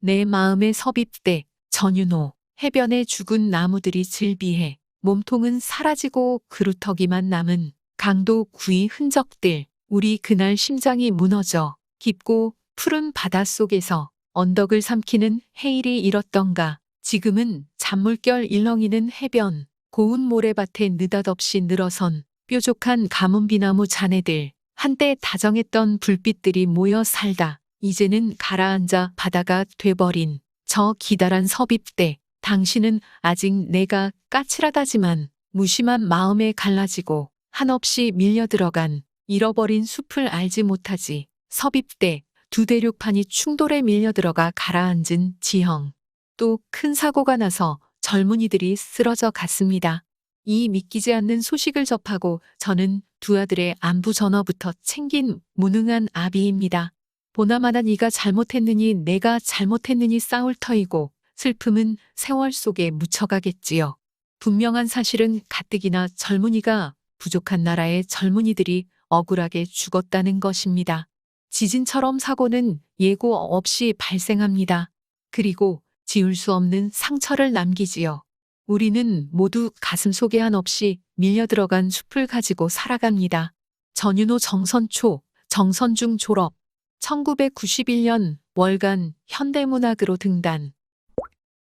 [SPEAKER 1] 내 마음의 섭입대 전윤호, 해변에 죽은 나무들이 질비해 몸통은 사라지고 그루터기만 남은 강도 구이 흔적들. 우리 그날 심장이 무너져 깊고 푸른 바닷속에서 언덕을 삼키는 해일이 일었던가. 지금은 잔물결 일렁이는 해변, 고운 모래밭에 느닷없이 늘어선 뾰족한 가문비나무 잔해들. 한때 다정했던 불빛들이 모여 살다 이제는 가라앉아 바다가 돼버린 저 기다란 섭입대. 당신은 아직 내가 까칠하다지만 무심한 마음에 갈라지고 한없이 밀려들어간 잃어버린 숲을 알지 못하지. 섭입대. 두 대륙판이 충돌에 밀려들어가 가라앉은 지형. 또 큰 사고가 나서 젊은이들이 쓰러져 갔습니다. 이 믿기지 않는 소식을 접하고 저는 두 아들의 안부 전화부터 챙긴 무능한 아비입니다. 보나마나 네가 잘못했느니 내가 잘못했느니 싸울 터이고 슬픔은 세월 속에 묻혀가겠지요. 분명한 사실은 가뜩이나 젊은이가 부족한 나라의 젊은이들이 억울하게 죽었다는 것입니다. 지진처럼 사고는 예고 없이 발생합니다. 그리고 지울 수 없는 상처를 남기지요. 우리는 모두 가슴속에 한없이 밀려들어간 숲을 가지고 살아갑니다. 전윤호 정선초, 정선중 졸업. 1991년 월간 현대문학으로 등단.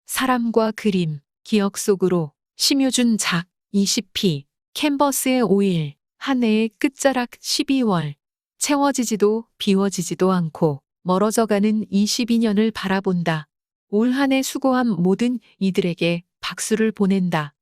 [SPEAKER 1] 사람과 그림, 기억 속으로. 심효준 작, 20피. 캔버스의 5일. 한 해의 끝자락 12월. 채워지지도 비워지지도 않고 멀어져가는 22년을 바라본다. 올 한 해 수고한 모든 이들에게 박수를 보낸다.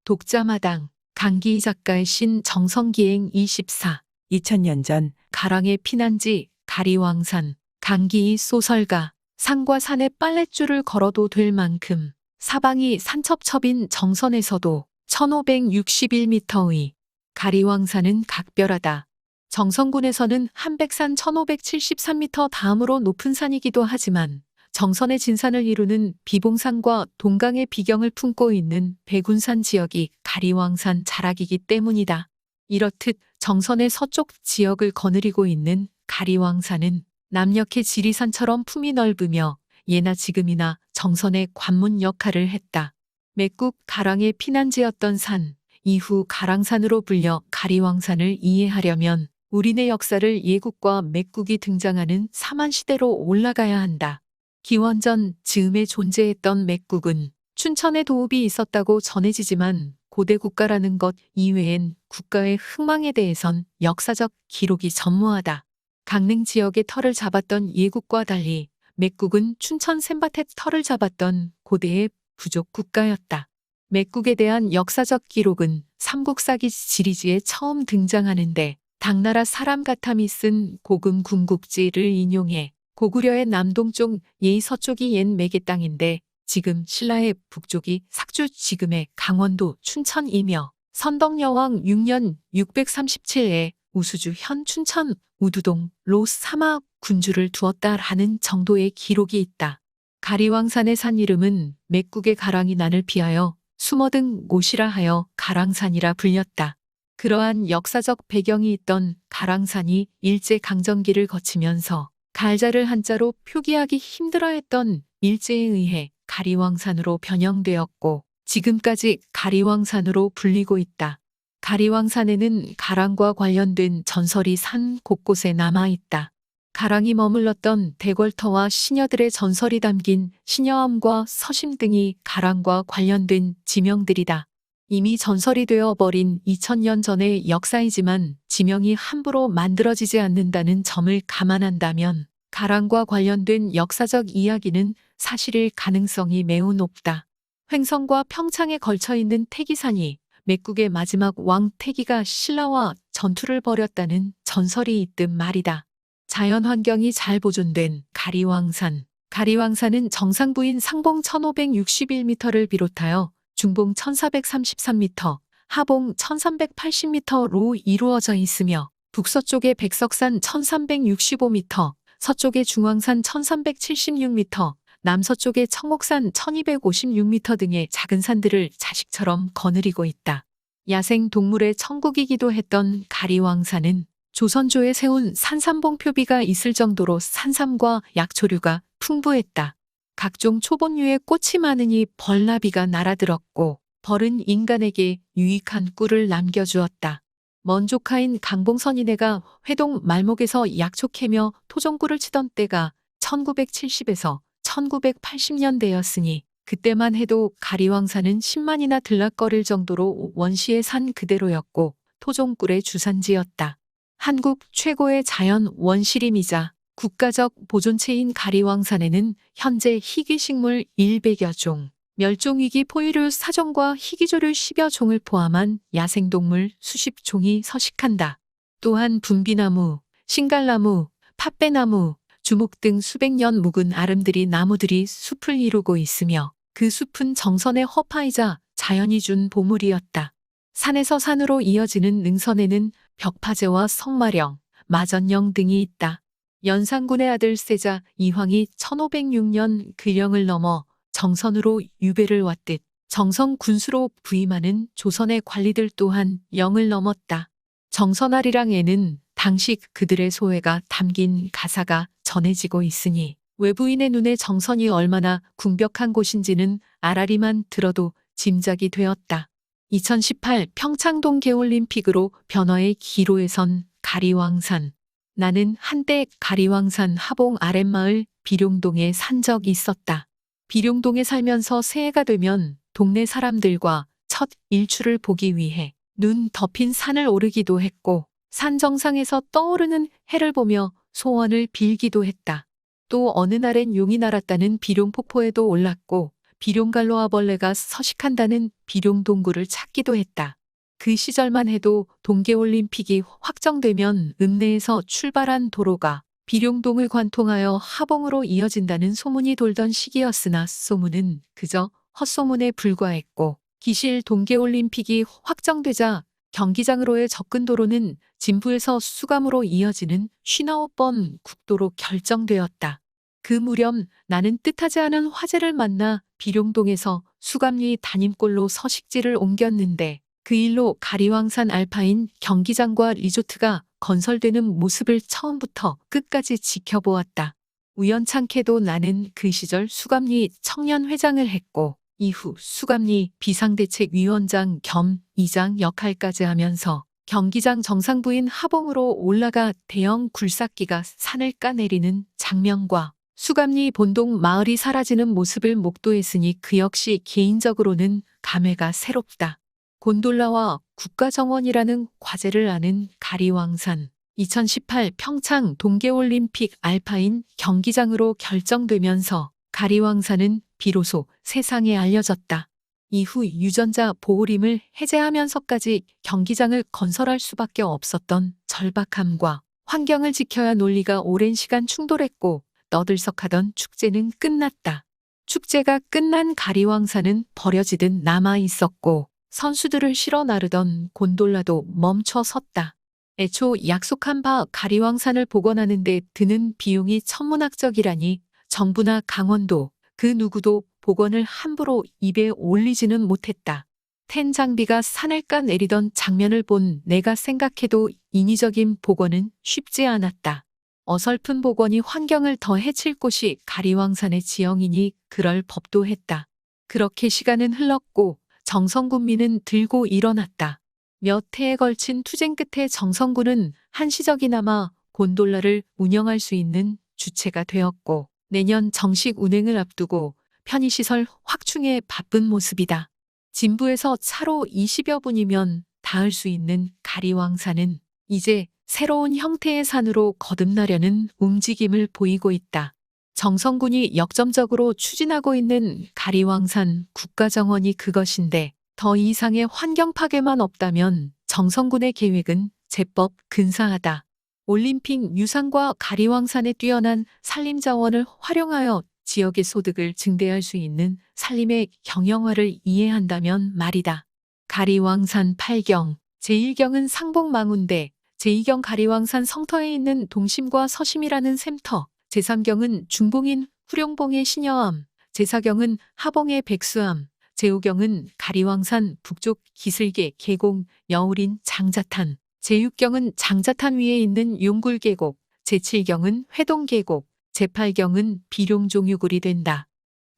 [SPEAKER 1] 독자마당. 강기희 작가의 신 정성기행 24. 2000년 전 가랑의 피난지 가리왕산. 강기희 소설가. 산과 산에 빨랫줄을 걸어도 될 만큼 사방이 산첩첩인 정선에서도 1561m의 가리왕산은 각별하다. 정선군에서는 한백산 1573m 다음으로 높은 산이기도 하지만 정선의 진산을 이루는 비봉산과 동강의 비경을 품고 있는 백운산 지역이 가리왕산 자락이기 때문이다. 이렇듯 정선의 서쪽 지역을 거느리고 있는 가리왕산은 남녘의 지리산처럼 품이 넓으며 예나 지금이나 정선의 관문 역할을 했다. 맥국 가랑의 피난지였던 산, 이후 가랑산으로 불려 가리왕산을 이해하려면 우리네 역사를 예국과 맥국이 등장하는 삼한시대로 올라가야 한다. 기원전 즈음에 존재했던 맥국은 춘천에 도읍이 있었다고 전해지지만 고대 국가라는 것 이외엔 국가의 흥망에 대해선 역사적 기록이 전무하다. 강릉 지역의 터를 잡았던 예국과 달리 맥국은 춘천 샘밭의 터를 잡았던 고대의 부족 국가였다. 맥국에 대한 역사적 기록은 삼국사기 시리즈에 처음 등장하는데 당나라 사람가탐이 쓴 고금 궁국지를 인용해 고구려의 남동쪽 예의 서쪽이 옛 맥의 땅인데 지금 신라의 북쪽이 삭주 지금의 강원도 춘천이며 선덕여왕 6년 637에 우수주 현 춘천 우두동로 사마 군주를 두었다라는 정도의 기록이 있다. 가리왕산의 산 이름은 맥국의 가랑이 난을 피하여 숨어든 곳이라 하여 가랑산이라 불렸다. 그러한 역사적 배경이 있던 가랑산이 일제강점기를 거치면서 갈자를 한자로 표기하기 힘들어했던 일제에 의해 가리왕산으로 변형되었고 지금까지 가리왕산으로 불리고 있다. 가리왕산에는 가랑과 관련된 전설이 산 곳곳에 남아있다. 가랑이 머물렀던 대궐터와 시녀들의 전설이 담긴 시녀암과 서심 등이 가랑과 관련된 지명들이다. 이미 전설이 되어버린 2000년 전의 역사이지만 지명이 함부로 만들어지지 않는다는 점을 감안한다면 가랑과 관련된 역사적 이야기는 사실일 가능성이 매우 높다. 횡성과 평창에 걸쳐 있는 태기산이 맥국의 마지막 왕 태기가 신라와 전투를 벌였다는 전설이 있듯 말이다. 자연 환경이 잘 보존된 가리왕산. 가리왕산은 정상부인 상봉 1561m를 비롯하여 중봉 1433m, 하봉 1380m로 이루어져 있으며 북서쪽에 백석산 1365m, 서쪽에 중왕산 1376m, 남서쪽에 청옥산 1256m 등의 작은 산들을 자식처럼 거느리고 있다. 야생 동물의 천국이기도 했던 가리왕산은 조선조에 세운 산삼봉 표비가 있을 정도로 산삼과 약초류가 풍부했다. 각종 초본류의 꽃이 많으니 벌나비가 날아들었고 벌은 인간에게 유익한 꿀을 남겨주었다. 먼 조카인 강봉선인애가 회동 말목에서 약초 캐며 토종꿀을 치던 때가 1970에서 1980년대였으니 그때만 해도 가리왕산은 10만이나 들락거릴 정도로 원시의 산 그대로였고 토종꿀의 주산지였다. 한국 최고의 자연 원시림이자 국가적 보존체인 가리왕산에는 현재 희귀식물 100여 종, 멸종위기 포유류 4종과 희귀조류 10여 종을 포함한 야생동물 수십 종이 서식한다. 또한 분비나무, 신갈나무, 팥배나무, 주목 등 수백 년 묵은 아름드리 나무들이 숲을 이루고 있으며 그 숲은 정선의 허파이자 자연이 준 보물이었다. 산에서 산으로 이어지는 능선에는 벽파제와 성마령, 마전령 등이 있다. 연산군의 아들 세자 이황이 1506년 근령을 넘어 정선으로 유배를 왔듯 정선 군수로 부임하는 조선의 관리들 또한 영을 넘었다. 정선아리랑에는 당시 그들의 소회가 담긴 가사가 전해지고 있으니 외부인의 눈에 정선이 얼마나 궁벽한 곳인지는 아라리만 들어도 짐작이 되었다. 2018 평창 동계올림픽으로 변화의 기로에 선 가리왕산. 나는 한때 가리왕산 하봉 아랫마을 비룡동에 산 적이 있었다. 비룡동에 살면서 새해가 되면 동네 사람들과 첫 일출을 보기 위해 눈 덮인 산을 오르기도 했고 산 정상에서 떠오르는 해를 보며 소원을 빌기도 했다. 또 어느 날엔 용이 날았다는 비룡폭포에도 올랐고 비룡갈로아벌레가 서식한다는 비룡동굴을 찾기도 했다. 그 시절만 해도 동계올림픽이 확정되면 읍내에서 출발한 도로가 비룡동을 관통하여 하봉으로 이어진다는 소문이 돌던 시기였으나 소문은 그저 헛소문에 불과했고 기실 동계올림픽이 확정되자 경기장으로의 접근 도로는 진부에서 수감으로 이어지는 59번 국도로 결정되었다. 그 무렵 나는 뜻하지 않은 화재를 만나 비룡동에서 수감리 담임골로 서식지를 옮겼는데 그 일로 가리왕산 알파인 경기장과 리조트가 건설되는 모습을 처음부터 끝까지 지켜보았다. 우연찮게도 나는 그 시절 수감리 청년회장을 했고 이후 수감리 비상대책위원장 겸 이장 역할까지 하면서 경기장 정상부인 하봉으로 올라가 대형 굴삭기가 산을 까내리는 장면과 수감리 본동 마을이 사라지는 모습을 목도했으니 그 역시 개인적으로는 감회가 새롭다. 곤돌라와 국가정원이라는 과제를 아는 가리왕산. 2018 평창 동계올림픽 알파인 경기장으로 결정되면서 가리왕산은 비로소 세상에 알려졌다. 이후 유전자 보호림을 해제하면서까지 경기장을 건설할 수밖에 없었던 절박함과 환경을 지켜야 논리가 오랜 시간 충돌했고 떠들썩하던 축제는 끝났다. 축제가 끝난 가리왕산은 버려지듯 남아 있었고 선수들을 실어 나르던 곤돌라도 멈춰 섰다. 애초 약속한 바 가리왕산을 복원하는 데 드는 비용이 천문학적이라니 정부나 강원도 그 누구도 복원을 함부로 입에 올리지는 못했다. 텐 장비가 산을까 내리던 장면을 본 내가 생각해도 인위적인 복원은 쉽지 않았다. 어설픈 복원이 환경을 더 해칠 곳이 가리왕산의 지형이니 그럴 법도 했다. 그렇게 시간은 흘렀고 정성군민은 들고 일어났다. 몇 해에 걸친 투쟁 끝에 정성군은 한시적이나마 곤돌라를 운영할 수 있는 주체가 되었고 내년 정식 운행을 앞두고 편의시설 확충에 바쁜 모습이다. 진부에서 차로 20여 분이면 닿을 수 있는 가리왕산은 이제 새로운 형태의 산으로 거듭나려는 움직임을 보이고 있다. 정성군이 역점적으로 추진하고 있는 가리왕산 국가정원이 그것인데 더 이상의 환경 파괴만 없다면 정성군의 계획은 제법 근사하다. 올림픽 유산과 가리왕산의 뛰어난 산림자원을 활용하여 지역의 소득을 증대할 수 있는 산림의 경영화를 이해한다면 말이다. 가리왕산 8경, 제1경은 상복망운대, 제2경 가리왕산 성터에 있는 동심과 서심이라는 샘터, 제3경은 중봉인 후룡봉의 신여암, 제4경은 하봉의 백수암, 제5경은 가리왕산 북쪽 기슭의 계곡 여울인 장자탄, 제6경은 장자탄 위에 있는 용굴계곡, 제7경은 회동계곡, 제8경은 비룡종유굴이 된다.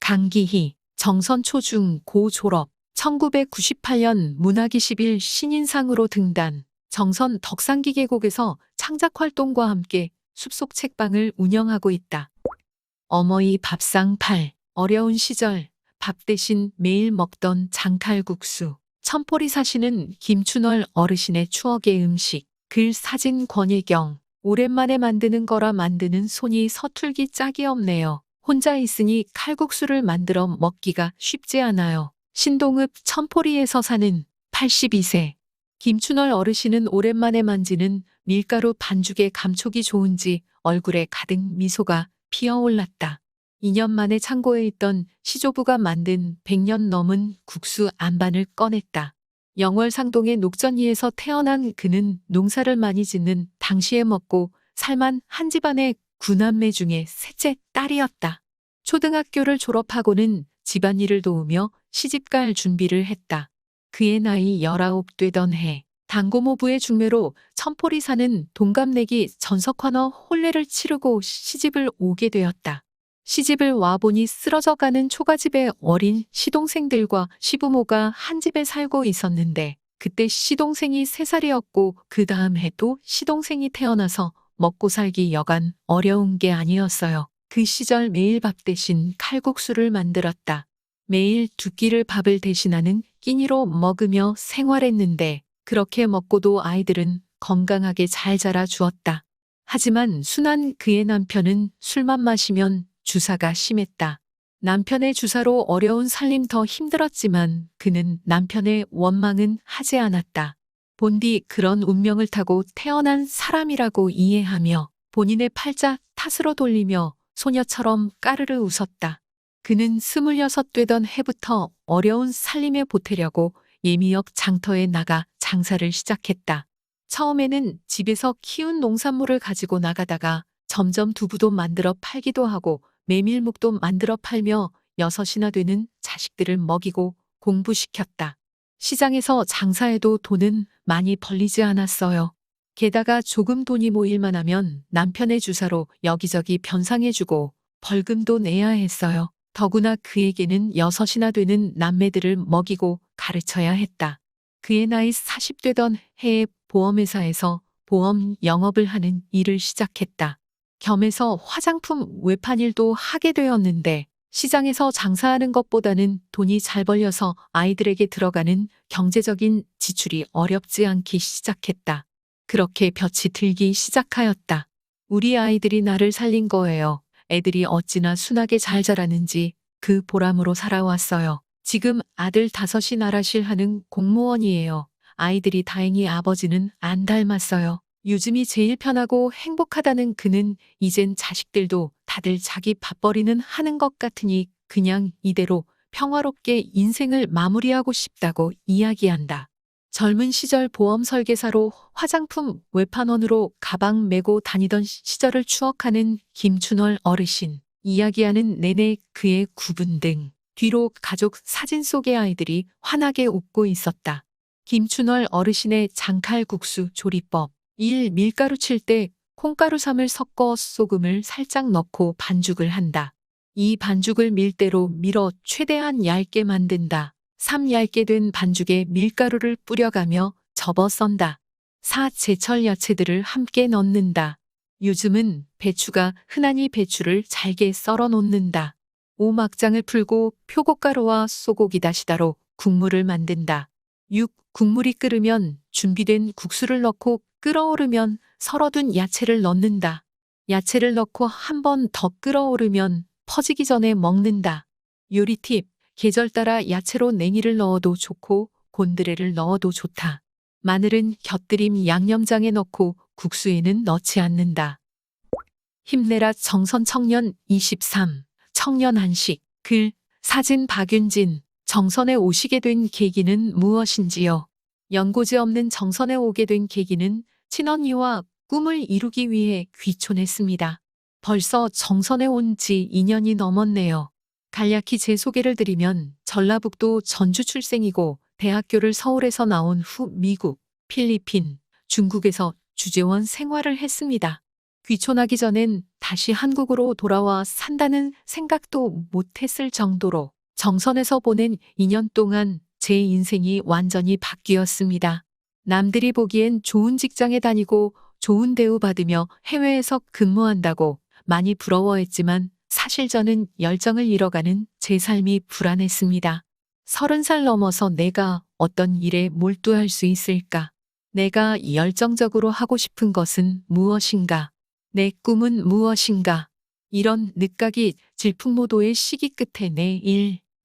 [SPEAKER 1] 강기희, 정선초중 고 졸업, 1998년 문학21 신인상으로 등단, 정선 덕산기 계곡에서 창작활동과 함께 숲속 책방을 운영하고 있다. 어머니 밥상 8, 어려운 시절 밥 대신 매일 먹던 장칼국수, 천포리 사시는 김춘월 어르신의 추억의 음식, 글 사진 권예경, 오랜만에 만드는 거라 만드는 손이 서툴기 짝이 없네요. 혼자 있으니 칼국수를 만들어 먹기가 쉽지 않아요. 신동읍 천포리에서 사는 82세. 김춘월 어르신은 오랜만에 만지는 밀가루 반죽의 감촉이 좋은지 얼굴에 가득 미소가 피어올랐다. 2년 만에 창고에 있던 시조부가 만든 100년 넘은 국수 안반을 꺼냈다. 영월상동의 녹전리에서 태어난 그는 농사를 많이 짓는 당시에 먹고 살만 한 집안의 9남매 중에 셋째 딸이었다. 초등학교를 졸업하고는 집안일을 도우며 시집갈 준비를 했다. 그의 나이 19 되던 해 당고모부의 중매로 천포리 사는 동갑내기 전석환어 혼례를 치르고 시집을 오게 되었다. 시집을 와보니 쓰러져가는 초가집의 어린 시동생들과 시부모가 한 집에 살고 있었는데 그때 시동생이 3살이었고 그 다음 해도 시동생이 태어나서 먹고 살기 여간 어려운 게 아니었어요. 그 시절 매일 밥 대신 칼국수를 만들었다. 매일 2끼를 밥을 대신하는 끼니로 먹으며 생활했는데 그렇게 먹고도 아이들은 건강하게 잘 자라 주었다. 하지만 순한 그의 남편은 술만 마시면 주사가 심했다. 남편의 주사로 어려운 살림 더 힘들었지만 그는 남편의 원망은 하지 않았다. 본디 그런 운명을 타고 태어난 사람이라고 이해하며 본인의 팔자 탓으로 돌리며 소녀처럼 까르르 웃었다. 그는 26 되던 해부터 어려운 살림에 보태려고 예미역 장터에 나가 장사를 시작했다. 처음에는 집에서 키운 농산물을 가지고 나가다가 점점 두부도 만들어 팔기도 하고 메밀묵도 만들어 팔며 6이나 되는 자식들을 먹이고 공부시켰다. 시장에서 장사해도 돈은 많이 벌리지 않았어요. 게다가 조금 돈이 모일만 하면 남편의 주사로 여기저기 변상해주고 벌금도 내야 했어요. 더구나 그에게는 6이나 되는 남매들을 먹이고 가르쳐야 했다. 그의 나이 40 되던 해에 보험회사에서 보험 영업을 하는 일을 시작했다. 겸해서 화장품 외판 일도 하게 되었는데 시장에서 장사하는 것보다는 돈이 잘 벌려서 아이들에게 들어가는 경제적인 지출이 어렵지 않기 시작했다. 그렇게 볕이 들기 시작하였다. 우리 아이들이 나를 살린 거예요. 애들이 어찌나 순하게 잘 자라는지 그 보람으로 살아왔어요. 지금 아들 5이 나라실 하는 공무원이에요. 아이들이 다행히 아버지는 안 닮았어요. 요즘이 제일 편하고 행복하다는 그는 이젠 자식들도 다들 자기 밥벌이는 하는 것 같으니 그냥 이대로 평화롭게 인생을 마무리하고 싶다고 이야기한다. 젊은 시절 보험 설계사로 화장품 외판원으로 가방 메고 다니던 시절을 추억하는 김춘월 어르신. 이야기하는 내내 그의 구분 등 뒤로 가족 사진 속의 아이들이 환하게 웃고 있었다. 김춘월 어르신의 장칼국수 조리법. 1. 밀가루 칠 때 콩가루 3을 섞어 소금을 살짝 넣고 반죽을 한다. 2. 반죽을 밀대로 밀어 최대한 얇게 만든다. 3. 얇게 된 반죽에 밀가루를 뿌려가며 접어 썬다. 4. 제철 야채들을 함께 넣는다. 요즘은 배추가 흔하니 배추를 잘게 썰어 놓는다. 5. 막장을 풀고 표고가루와 소고기 다시다로 국물을 만든다. 6. 국물이 끓으면 준비된 국수를 넣고 끓어오르면 썰어둔 야채를 넣는다. 야채를 넣고 한 번 더 끓어오르면 퍼지기 전에 먹는다. 요리 팁. 계절 따라 야채로 냉이를 넣어도 좋고 곤드레를 넣어도 좋다. 마늘은 곁들임 양념장에 넣고 국수에는 넣지 않는다. 힘내라 정선 청년 23. 청년 한식. 글. 사진 박윤진. 정선에 오시게 된 계기는 무엇인지요? 연고지 없는 정선에 오게 된 계기는 친언니와 꿈을 이루기 위해 귀촌했습니다. 벌써 정선에 온 지 2년이 넘었네요. 간략히 제 소개를 드리면 전라북도 전주 출생이고 대학교를 서울에서 나온 후 미국, 필리핀, 중국에서 주재원 생활을 했습니다. 귀촌하기 전엔 다시 한국으로 돌아와 산다는 생각도 못했을 정도로 정선에서 보낸 2년 동안 제 인생이 완전히 바뀌었습니다. 남들이 보기엔 좋은 직장에 다니고 좋은 대우 받으며 해외에서 근무한다고 많이 부러워했지만 사실 저는 열정을 잃어가는 제 삶이 불안했습니다. 30살 넘어서 내가 어떤 일에 몰두할 수 있을까? 내가 열정적으로 하고 싶은 것은 무엇인가? 내 꿈은 무엇인가? 이런 늦가기 질풍노도의 시기 끝에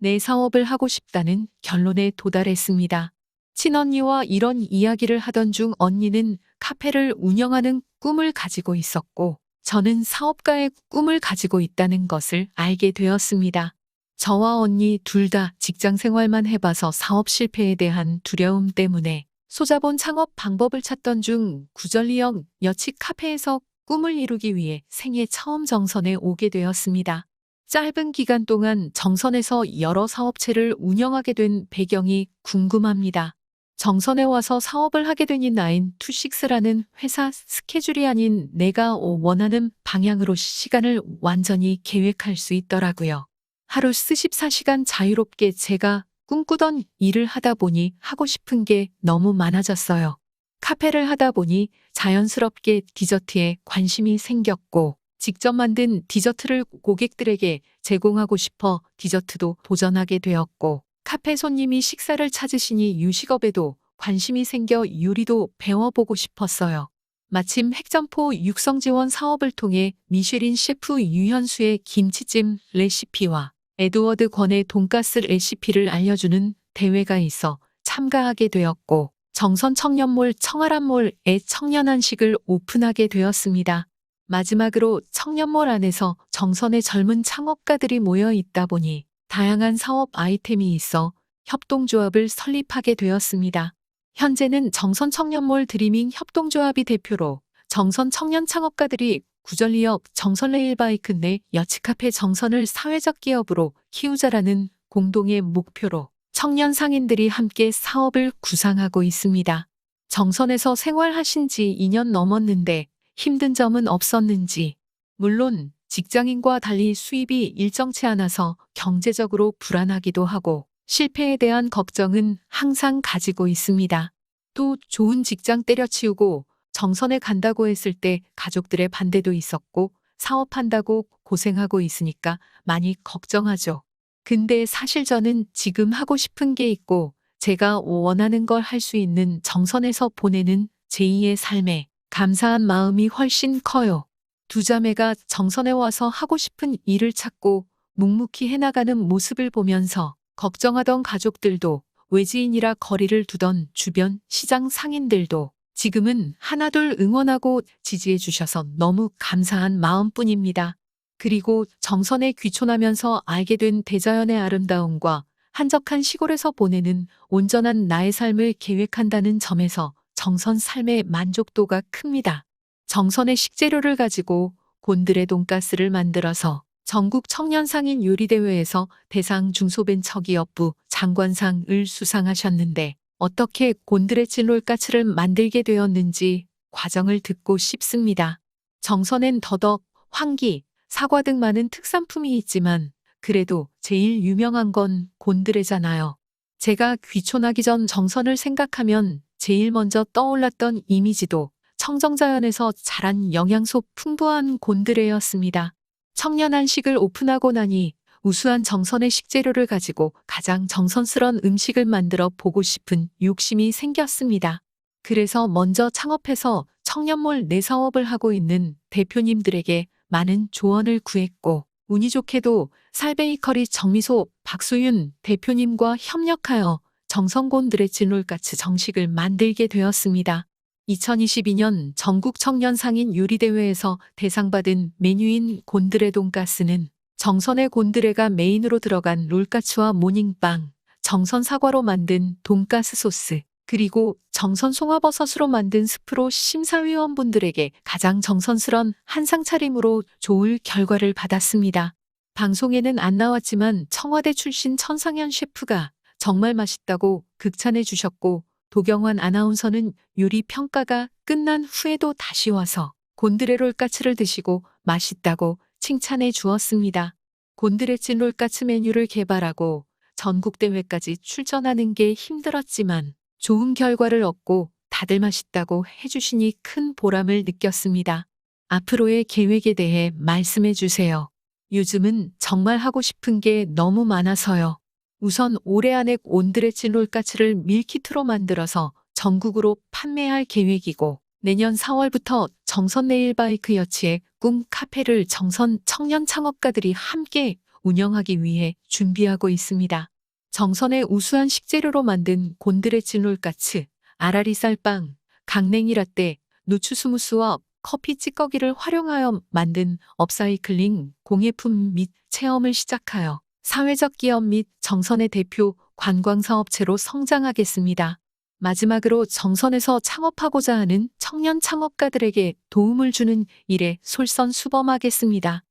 [SPEAKER 1] 내 사업을 하고 싶다는 결론에 도달했습니다. 친언니와 이런 이야기를 하던 중 언니는 카페를 운영하는 꿈을 가지고 있었고 저는 사업가의 꿈을 가지고 있다는 것을 알게 되었습니다. 저와 언니 둘 다 직장 생활만 해봐서 사업 실패에 대한 두려움 때문에 소자본 창업 방법을 찾던 중 구절리역 여치 카페에서 꿈을 이루기 위해 생애 처음 정선에 오게 되었습니다. 짧은 기간 동안 정선에서 여러 사업체를 운영하게 된 배경이 궁금합니다. 정선에 와서 사업을 하게 된 이 나인 투식스라는 회사 스케줄이 아닌 내가 원하는 방향으로 시간을 완전히 계획할 수 있더라고요. 하루 24시간 자유롭게 제가 꿈꾸던 일을 하다 보니 하고 싶은 게 너무 많아졌어요. 카페를 하다 보니 자연스럽게 디저트에 관심이 생겼고 직접 만든 디저트를 고객들에게 제공하고 싶어 디저트도 도전하게 되었고 카페 손님이 식사를 찾으시니 요식업에도 관심이 생겨 요리도 배워보고 싶었어요. 마침 핵점포 육성 지원 사업을 통해 미쉐린 셰프 유현수의 김치찜 레시피와 에드워드 권의 돈가스 레시피를 알려주는 대회가 있어 참가하게 되었고 정선 청년몰 청아람몰에 청년한식을 오픈하게 되었습니다. 마지막으로 청년몰 안에서 정선의 젊은 창업가들이 모여 있다 보니 다양한 사업 아이템이 있어 협동조합을 설립하게 되었습니다. 현재는 정선 청년몰 드리밍 협동조합이 대표로 정선 청년 창업가들이 구절리역 정선 레일바이크 내 여치카페 정선을 사회적 기업으로 키우자라는 공동의 목표로 청년 상인들이 함께 사업을 구상하고 있습니다. 정선에서 생활하신 지 2년 넘었는데 힘든 점은 없었는지, 물론 직장인과 달리 수입이 일정치 않아서 경제적으로 불안하기도 하고 실패에 대한 걱정은 항상 가지고 있습니다. 또 좋은 직장 때려치우고 정선에 간다고 했을 때 가족들의 반대도 있었고 사업한다고 고생하고 있으니까 많이 걱정하죠. 근데 사실 저는 지금 하고 싶은 게 있고 제가 원하는 걸 할 수 있는 정선에서 보내는 제2의 삶에 감사한 마음이 훨씬 커요. 두 자매가 정선에 와서 하고 싶은 일을 찾고 묵묵히 해나가는 모습을 보면서 걱정하던 가족들도, 외지인이라 거리를 두던 주변 시장 상인들도 지금은 하나둘 응원하고 지지해 주셔서 너무 감사한 마음뿐입니다. 그리고 정선에 귀촌하면서 알게 된 대자연의 아름다움과 한적한 시골에서 보내는 온전한 나의 삶을 계획한다는 점에서 정선 삶의 만족도가 큽니다. 정선의 식재료를 가지고 곤드레 돈가스를 만들어서 전국 청년상인 요리대회에서 대상 중소벤처기업부 장관상을 수상하셨는데 어떻게 곤드레 찐롤까츠를 만들게 되었는지 과정을 듣고 싶습니다. 정선엔 더덕, 황기, 사과 등 많은 특산품이 있지만 그래도 제일 유명한 건 곤드레잖아요. 제가 귀촌하기 전 정선을 생각하면 제일 먼저 떠올랐던 이미지도 청정자연에서 자란 영양소 풍부한 곤드레였습니다. 청년 한식을 오픈하고 나니 우수한 정선의 식재료를 가지고 가장 정성스러운 음식을 만들어 보고 싶은 욕심이 생겼습니다. 그래서 먼저 창업해서 청년몰 내사업을 하고 있는 대표님들에게 많은 조언을 구했고 운이 좋게도 살베이커리 정미소 박소윤 대표님과 협력하여 정성곤드레 찐롤까츠 정식을 만들게 되었습니다. 2022년 전국 청년상인 요리대회에서 대상받은 메뉴인 곤드레 돈가스는 정선의 곤드레가 메인으로 들어간 롤까츠와 모닝빵, 정선 사과로 만든 돈가스 소스, 그리고 정선 송화버섯으로 만든 스프로 심사위원분들에게 가장 정성스런 한상 차림으로 좋을 결과를 받았습니다. 방송에는 안 나왔지만 청와대 출신 천상현 셰프가 정말 맛있다고 극찬해 주셨고 도경환 아나운서는 요리 평가가 끝난 후에도 다시 와서 곤드레 롤까츠를 드시고 맛있다고 칭찬해 주었습니다. 곤드레 찐 롤까츠 메뉴를 개발하고 전국대회까지 출전하는 게 힘들었지만 좋은 결과를 얻고 다들 맛있다고 해주시니 큰 보람을 느꼈습니다. 앞으로의 계획에 대해 말씀해 주세요. 요즘은 정말 하고 싶은 게 너무 많아서요. 우선 올해 안에 곤드레 찐 롤까츠를 밀키트로 만들어서 전국으로 판매할 계획이고 내년 4월부터 정선 네일바이크 여치의 꿈 카페를 정선 청년 창업가들이 함께 운영하기 위해 준비하고 있습니다. 정선의 우수한 식재료로 만든 곤드레 찐 롤까츠, 아라리 쌀빵, 강냉이 라떼, 누추 스무스와 커피 찌꺼기를 활용하여 만든 업사이클링 공예품 및 체험을 시작하여 사회적 기업 및 정선의 대표 관광사업체로 성장하겠습니다. 마지막으로 정선에서 창업하고자 하는 청년 창업가들에게 도움을 주는 일에 솔선수범하겠습니다.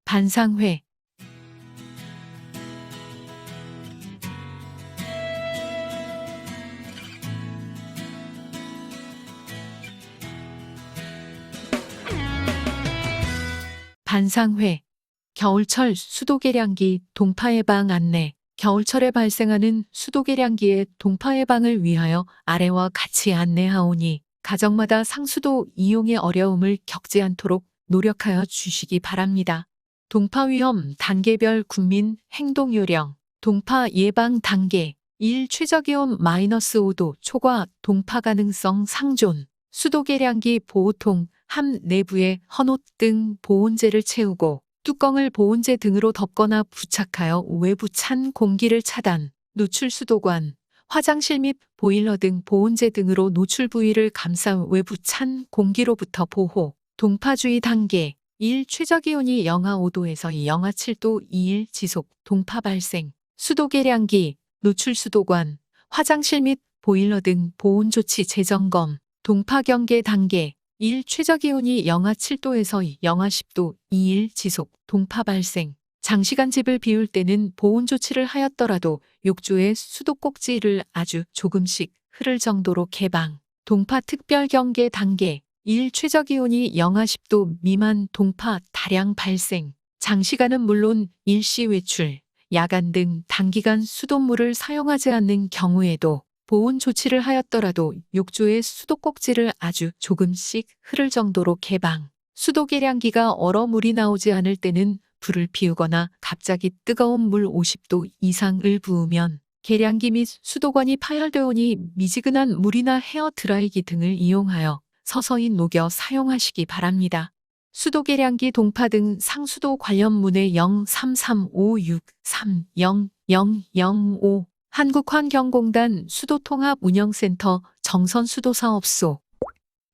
[SPEAKER 1] 반상회. 반상회. 겨울철 수도계량기 동파 예방 안내. 겨울철에 발생하는 수도계량기의 동파 예방을 위하여 아래와 같이 안내하오니 가정마다 상수도 이용의 어려움을 겪지 않도록 노력하여 주시기 바랍니다. 동파 위험 단계별 국민 행동 요령. 동파 예방 단계 1. 최저기온 -5도 초과 동파 가능성 상존. 수도계량기 보호통 함 내부에 헌옷 등 보온재를 채우고 뚜껑을 보온재 등으로 덮거나 부착하여 외부 찬 공기를 차단. 노출 수도관, 화장실 및 보일러 등 보온재 등으로 노출 부위를 감싸 외부 찬 공기로부터 보호. 동파주의 단계 1. 최저기온이 영하 5도에서 영하 7도 2일 지속 동파 발생. 수도계량기, 노출 수도관, 화장실 및 보일러 등 보온 조치 재점검. 동파 경계 단계 1. 최저기온이 영하 7도에서 영하 10도 2일 지속 동파 발생. 장시간 집을 비울 때는 보온 조치를 하였더라도 욕조의 수도꼭지를 아주 조금씩 흐를 정도로 개방. 동파 특별 경계 단계 1. 최저기온이 영하 10도 미만 동파 다량 발생. 장시간은 물론 일시 외출, 야간 등 단기간 수돗물을 사용하지 않는 경우에도 보온 조치를 하였더라도 욕조의 수도꼭지를 아주 조금씩 흐를 정도로 개방. 수도계량기가 얼어 물이 나오지 않을 때는 불을 피우거나 갑자기 뜨거운 물 50도 이상을 부으면 계량기 및 수도관이 파열되오니 미지근한 물이나 헤어 드라이기 등을 이용하여 서서히 녹여 사용하시기 바랍니다. 수도 계량기 동파 등 상수도 관련 문의 0335630005 한국환경공단 수도통합운영센터 정선수도사업소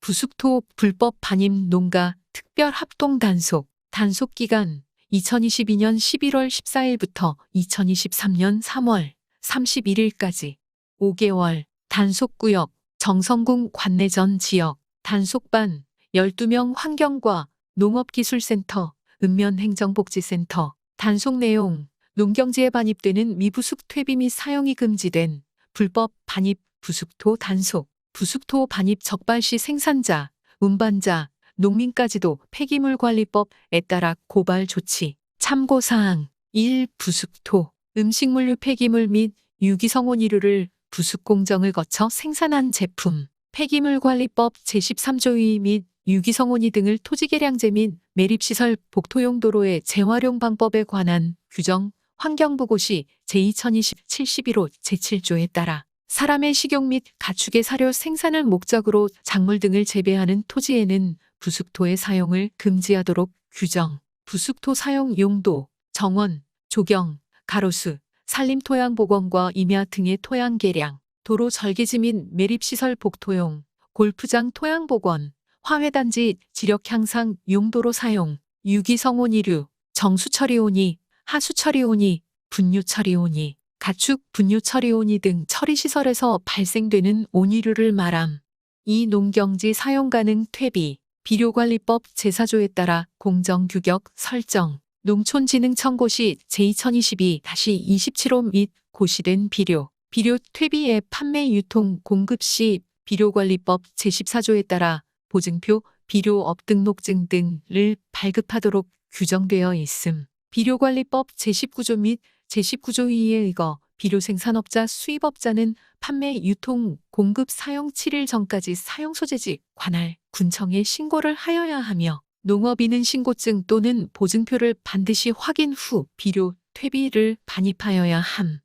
[SPEAKER 1] 부숙토 불법 반입 농가 특별합동단속 단속기간 2022년 11월 14일부터 2023년 3월 31일까지 5개월 단속구역 정선군 관내전 지역 단속반 12명 환경과 농업기술센터 읍면행정복지센터 단속 내용 농경지에 반입되는 미부숙 퇴비 및 사용이 금지된 불법 반입 부숙토 단속 부숙토 반입 적발 시 생산자, 운반자, 농민까지도 폐기물관리법에 따라 고발 조치. 참고사항 1. 부숙토 음식물류 폐기물 및 유기성온이류를 부숙 공정을 거쳐 생산한 제품 폐기물관리법 제13조 2 및 유기성온이 등을 토지계량제 및 매립시설 복토용 도로의 재활용 방법에 관한 규정 환경부고시 제2020-71호 제7조에 따라 사람의 식용 및 가축의 사료 생산을 목적으로 작물 등을 재배하는 토지에는 부숙토의 사용을 금지하도록 규정. 부숙토 사용 용도, 정원, 조경, 가로수, 산림토양 복원과 임야 등의 토양 개량, 도로 절개지 및 매립시설 복토용, 골프장 토양 복원, 화훼단지 지력 향상 용도로 사용, 유기성온이류, 정수처리온이, 하수처리온이, 분유처리온이, 가축 분유처리온이 등 처리시설에서 발생되는 온이류를 말함. 이 농경지 사용 가능 퇴비, 비료관리법 제4조에 따라 공정규격 설정, 농촌진흥청 고시 제2022-27호 및 고시된 비료, 비료 퇴비의 판매 유통 공급 시 비료관리법 제14조에 따라 보증표, 비료업 등록증 등을 발급하도록 규정되어 있음. 비료관리법 제19조 및 제19조 2에 의거 비료생산업자 수입업자는 판매, 유통, 공급, 사용 7일 전까지 사용소재지 관할 군청에 신고를 하여야 하며 농업인은 신고증 또는 보증표를 반드시 확인 후 비료, 퇴비를 반입하여야 함.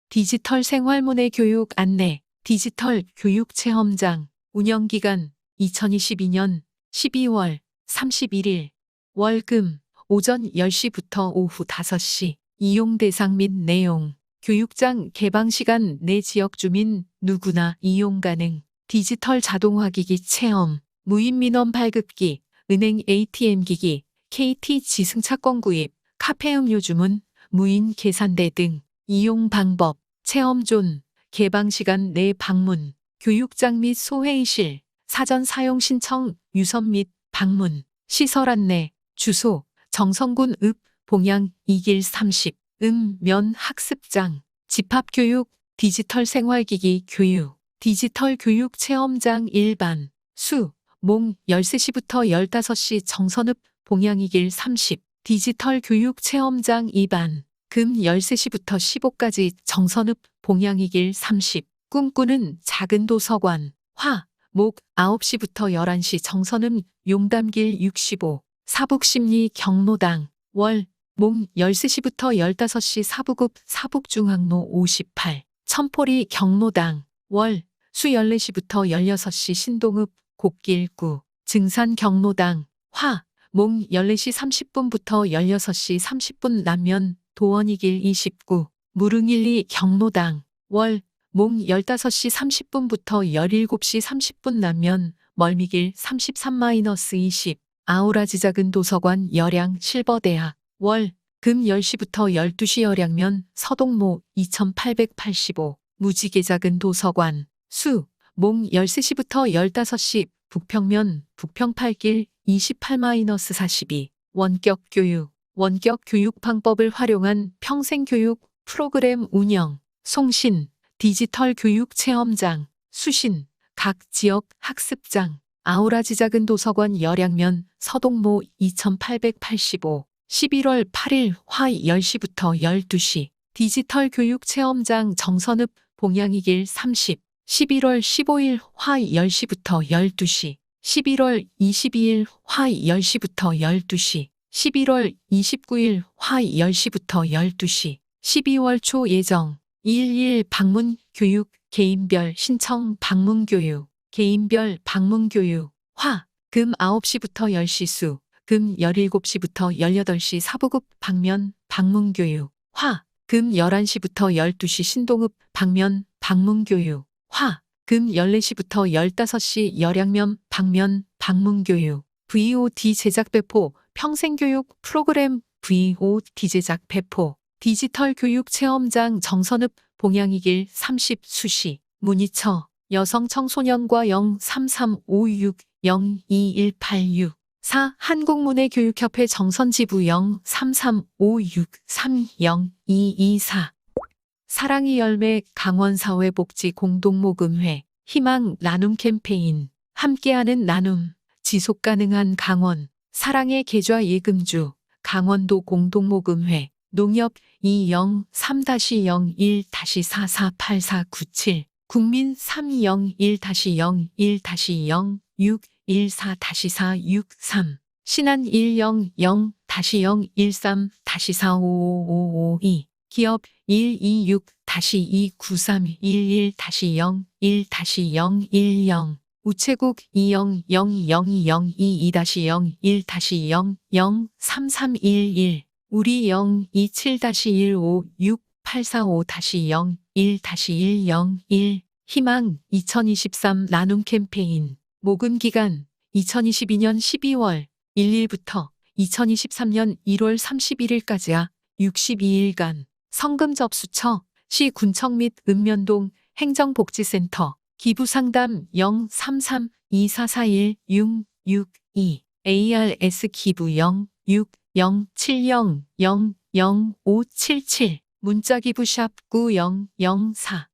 [SPEAKER 1] 디지털 생활문의 교육 안내 디지털 교육체험장 운영기간 2022년 12월 31일 월금 오전 10시부터 오후 5시 이용 대상 및 내용 교육장 개방시간 내 지역 주민 누구나 이용 가능 디지털 자동화기기 체험 무인민원 발급기 은행 ATM기기 KT 지승차권 구입 카페 음료 주문 무인 계산대 등 이용 방법 체험존 개방시간 내 방문 교육장 및 소회의실 사전 사용 신청 유선 및 방문 시설 안내 주소 정선군 읍 봉양 2길 30 면 학습장 집합교육 디지털 생활기기 교육 디지털 교육 체험장 일반 수 몽 13시부터 15시 정선읍 봉양 2길 30 디지털 교육 체험장 2반 금 13시부터 15까지 정선읍 봉양 2길 30 꿈꾸는 작은 도서관 화 목 9시부터 11시 정선읍 용담길 65 사북심리 경로당 월 몽 13시부터 15시 사북읍 사북중앙로 58 천포리 경로당 월 수 14시부터 16시 신동읍 곡길 9 증산 경로당 화 몽 14시 30분부터 16시 30분 남면 도원이길 29 무릉일리 경로당 월 몽 15시 30분부터 17시 30분 남면 멀미길 33-20 아우라지 작은 도서관 열양 실버대학 월 금 10시부터 12시 열양면 서동로 2885 무지개 작은 도서관 수 몽 13시부터 15시 북평면 북평팔길 28-42 원격 교육 방법을 활용한 평생교육 프로그램 운영 송신 디지털 교육 체험장 수신 각 지역 학습장 아우라지 작은 도서관 열양면 서동로 2885 11월 8일 화 10시부터 12시 디지털 교육 체험장 정선읍 봉양이길 30 11월 15일 화 10시부터 12시 11월 22일 화 10시부터 12시 11월 29일 화 10시부터 12시 12월 초 예정 1.1 방문 교육 개인별 신청 방문 교육 개인별 방문 교육 화 금 9시부터 10시 수 금 17시부터 18시 사부급 방면 방문교육. 화. 금 11시부터 12시 신동읍 방면 방문교육. 화. 금 14시부터 15시 열양면 방면 방문교육. VOD 제작 배포 평생교육 프로그램 VOD 제작 배포. 디지털 교육 체험장 정선읍 봉양이길 30 수시. 문의처 여성 청소년과 03356-02186. 4. 한국문예교육협회 정선지부 03356-302224. 사랑의 열매 강원사회복지 공동모금회 희망 나눔 캠페인 함께하는 나눔 지속가능한 강원 사랑의 계좌 예금주 강원도 공동모금회 농협 203-01-448497 국민 301-01-0614-463 신한 100-013-45552 기업 126-293-11-01-010 우체국 200-02-02-01-3311 우리 027-156-845-01-101 희망 2023 나눔 캠페인 모금 기간 2022년 12월 1일부터 2023년 1월 31일까지야 62일간 성금 접수처 시 군청 및 읍면동 행정복지센터 기부상담 033-2441-662 ARS 기부 06070-00577 문자기부샵 9004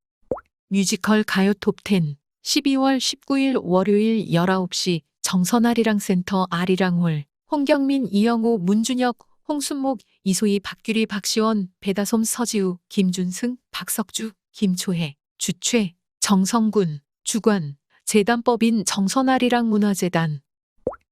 [SPEAKER 1] 뮤지컬 가요 톱10 12월 19일 월요일 19시 정선 아리랑센터 아리랑홀 홍경민 이영호 문준혁 홍순목 이소희 박규리 박시원 배다솜 서지우 김준승 박석주 김초혜 주최 정성군 주관 재단법인 정선아리랑 문화재단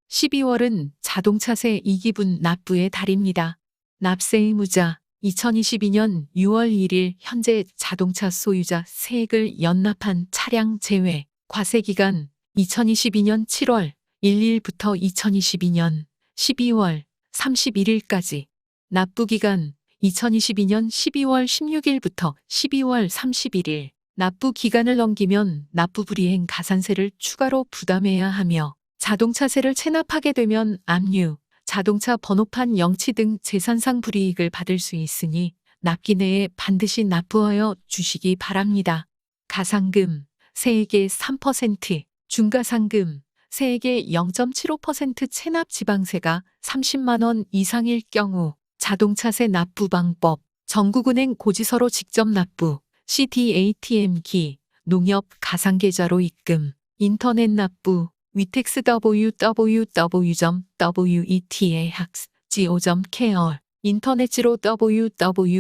[SPEAKER 1] 12월은 자동차세 2기분 납부의 달입니다. 납세 의무자 2022년 6월 1일 현재 자동차 소유자 세액을 연납한 차량 제외 과세기간 2022년 7월 1일부터 2022년 12월 31일까지 납부기간 2022년 12월 16일부터 12월 31일 납부 기간을 넘기면 납부 불이행 가산세를 추가로 부담해야 하며 자동차세를 체납하게 되면 압류, 자동차 번호판 영치 등 재산상 불이익을 받을 수 있으니 납기 내에 반드시 납부하여 주시기 바랍니다. 가상금, 세액의 3%, 중가상금, 세액의 0.75% 체납 지방세가 30만 원 이상일 경우 자동차세 납부 방법, 전국은행 고지서로 직접 납부, CDATM기, 농협 가상계좌로 입금, 인터넷 납부, 위텍스 www.wetax.go.kr, 인터넷지로 www.gr.or.kr,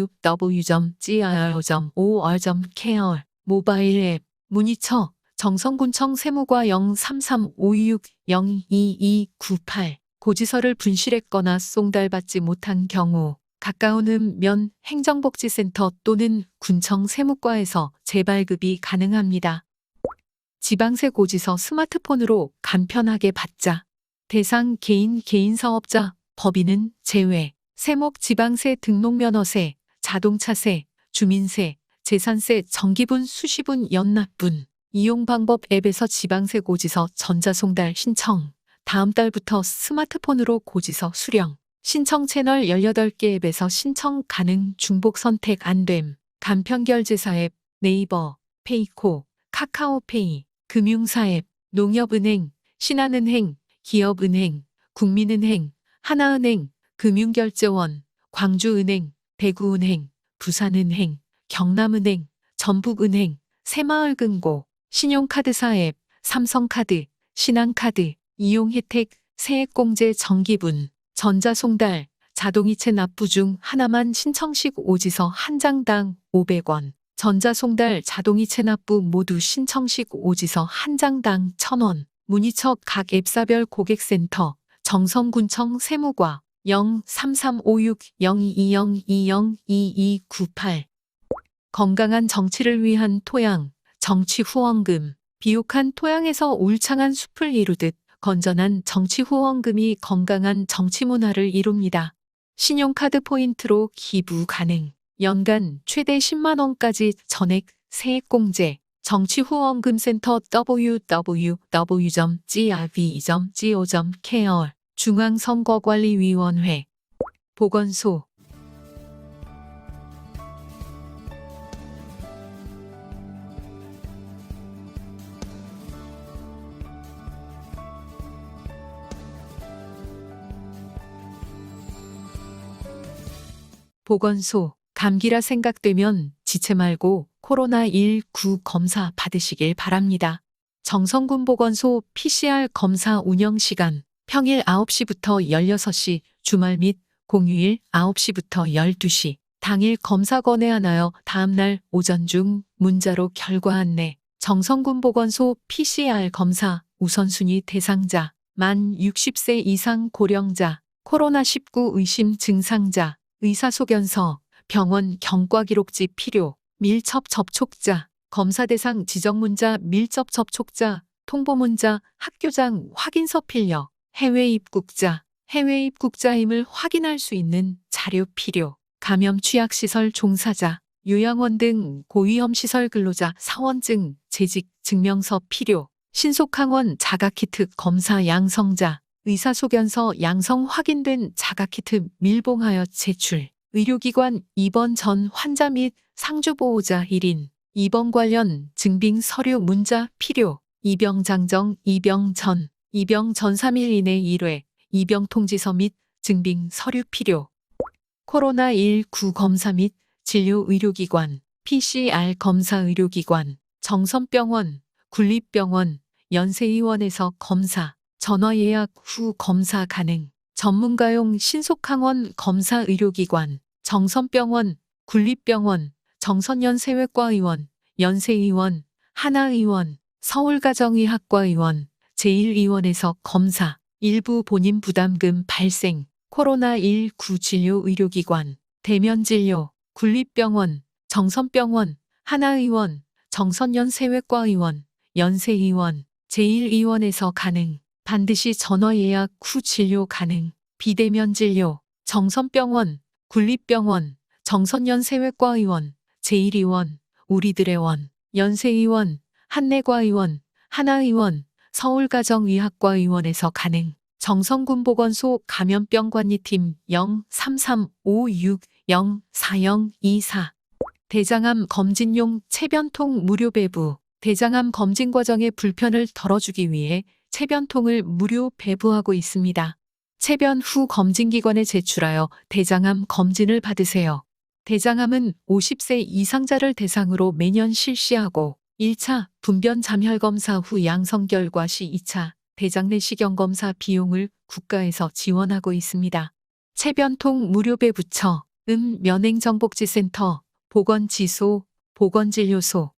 [SPEAKER 1] 모바일 앱, 문의처, 정성군청 세무과 03356-02298, 고지서를 분실했거나 송달받지 못한 경우 가까운 읍면 행정복지센터 또는 군청 세무과에서 재발급이 가능합니다. 지방세 고지서 스마트폰으로 간편하게 받자. 대상 개인사업자, 법인은 제외. 세목 지방세 등록면허세, 자동차세, 주민세, 재산세 정기분 수시분 연납분. 이용 방법 앱에서 지방세 고지서 전자송달 신청. 다음 달부터 스마트폰으로 고지서 수령. 신청 채널 18개 앱에서 신청 가능 중복 선택 안됨. 간편결제사 앱, 네이버, 페이코, 카카오페이, 금융사 앱, 농협은행, 신한은행, 기업은행, 국민은행, 하나은행, 금융결제원, 광주은행, 대구은행, 부산은행, 경남은행, 전북은행, 새마을금고, 신용카드사 앱, 삼성카드, 신한카드, 이용혜택, 세액공제 정기분, 전자송달, 자동이체 납부 중 하나만 신청식 오지서 한 장당 500원, 전자송달 자동이체 납부 모두 신청식 오지서 한 장당 1,000원, 문의처 각 앱사별 고객센터, 정성군청 세무과 03356-0220-202298 건강한 정치를 위한 토양, 정치 후원금, 비옥한 토양에서 울창한 숲을 이루듯 건전한 정치 후원금이 건강한 정치 문화를 이룹니다. 신용카드 포인트로 기부 가능. 연간 최대 10만 원까지 전액 세액공제. 정치후원금센터 www.grb.go.kr 중앙선거관리위원회 보건소 보건소 감기라 생각되면 지체 말고 코로나19 검사 받으시길 바랍니다. 정선군 보건소 PCR 검사 운영 시간 평일 9시부터 16시, 주말 및 공휴일 9시부터 12시. 당일 검사 권해하나요? 다음날 오전 중 문자로 결과 안내. 정선군 보건소 PCR 검사 우선순위 대상자, 만 60세 이상 고령자, 코로나19 의심 증상자, 의사소견서, 병원 경과기록지 필요, 밀접 접촉자, 검사 대상 지정문자 밀접 접촉자, 통보문자, 학교장 확인서 필요, 해외 입국자임을 확인할 수 있는 자료 필요, 감염 취약시설 종사자, 요양원 등 고위험시설 근로자 사원증, 재직 증명서 필요, 신속항원 자가키트 검사 양성자, 의사소견서 양성 확인된 자가키트 밀봉하여 제출, 의료기관 입원 전 환자 및 상주보호자 1인, 입원 관련 증빙 서류 문자 필요, 입영장정 입영 전 3일 이내 1회, 입영통지서 및 증빙 서류 필요, 코로나19 검사 및 진료 의료기관, PCR 검사 의료기관, 정선병원, 군립병원, 연세의원에서 검사, 전화 예약 후 검사 가능. 전문가용 신속항원 검사 의료기관, 정선병원, 군립병원, 정선연세외과의원, 연세의원, 하나의원, 서울가정의학과의원, 제1의원에서 검사, 일부 본인 부담금 발생, 코로나19 진료 의료기관, 대면진료, 군립병원, 정선병원, 하나의원, 정선연세외과의원, 연세의원, 제1의원에서 가능. 반드시 전화 예약 후 진료 가능. 비대면 진료, 정선병원, 군립병원, 정선연세외과의원, 제1의원, 우리들의 원, 연세의원, 한내과의원, 하나의원, 서울가정의학과의원에서 가능. 정선군보건소 감염병관리팀 03356044024 대장암 검진용 체변통 무료 배부. 대장암 검진 과정의 불편을 덜어주기 위해 체변통을 무료 배부하고 있습니다. 체변 후 검진기관에 제출하여 대장암 검진을 받으세요. 대장암은 50세 이상자를 대상으로 매년 실시하고 1차 분변 잠혈 검사 후 양성 결과 시 2차 대장 내시경 검사 비용을 국가에서 지원하고 있습니다. 체변통 무료 배부처, 면행정복지센터, 보건지소, 보건진료소.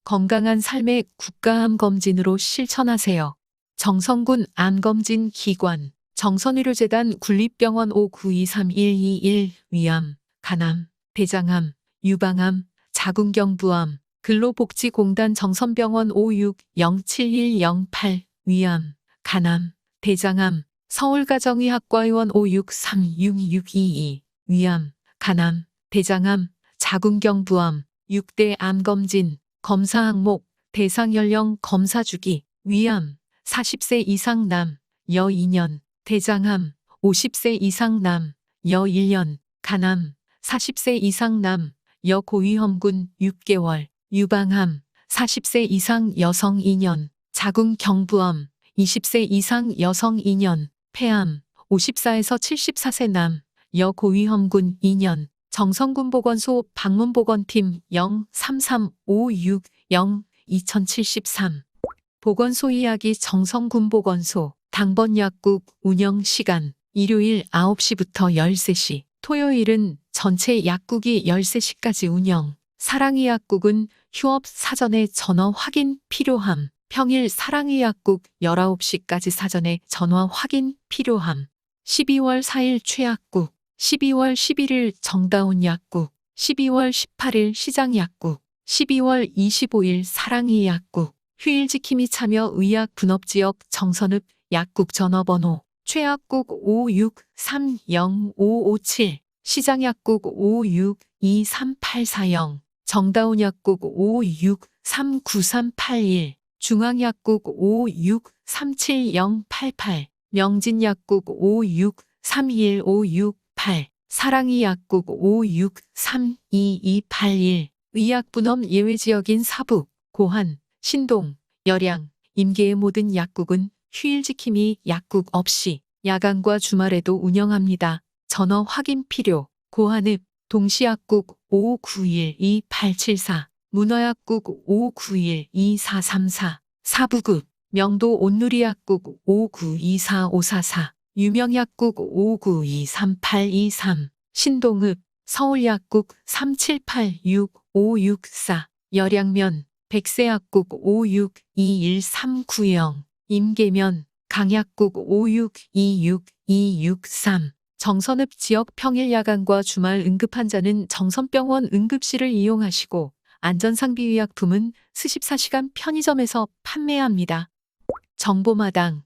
[SPEAKER 1] 건강한 삶의 국가암 검진으로 실천하세요. 정선군 암검진 기관, 정선의료재단 군립병원 5923121 위암, 간암, 대장암, 유방암, 자궁경부암, 근로복지공단 정선병원 56071108 위암, 간암, 대장암, 서울가정의학과의원 5636622 위암, 간암, 대장암, 자궁경부암, 6대 암검진, 검사 항목, 대상 연령 검사 주기, 위암, 40세 이상 남, 여 2년, 대장암, 50세 이상 남, 여 1년, 간암, 40세 이상 남, 여 고위험군 6개월, 유방암, 40세 이상 여성 2년, 자궁경부암, 20세 이상 여성 2년, 폐암, 54에서 74세 남, 여 고위험군 2년, 정선군보건소 방문보건팀 0335602-2073 보건소 이야기 정선군보건소 당번 약국 운영 시간 일요일 9시부터 13시 토요일은 전체 약국이 13시까지 운영 사랑이 약국은 휴업 사전에 전화 확인 필요함 평일 사랑이 약국 19시까지 사전에 전화 확인 필요함 12월 4일 최약국 12월 11일 정다운 약국, 12월 18일 시장 약국, 12월 25일 사랑이 약국, 휴일 지킴이 참여 의약 분업지역 정선읍 약국 전화번호 최약국 56305557, 시장약국 56238440, 정다운약국 56393381, 중앙약국 56378088, 명진약국 56315568, 사랑이약국 56322281, 의약분업 예외지역인 사북, 고한, 신동, 열양, 임계의 모든 약국은 휴일지킴이 약국 없이 야간과 주말에도 운영합니다. 전화 확인 필요. 고한읍 동시약국 55912874, 문어약국 55912434, 사부급 명도 온누리약국 592454, 유명약국 59238223, 신동읍 서울약국 37865564, 열양면 백세약국 56213990, 임계면 강약국 56262263, 정선읍 지역 평일 야간과 주말 응급환자는 정선병원 응급실을 이용하시고 안전상비의약품은 스14시간 편의점에서 판매합니다. 정보마당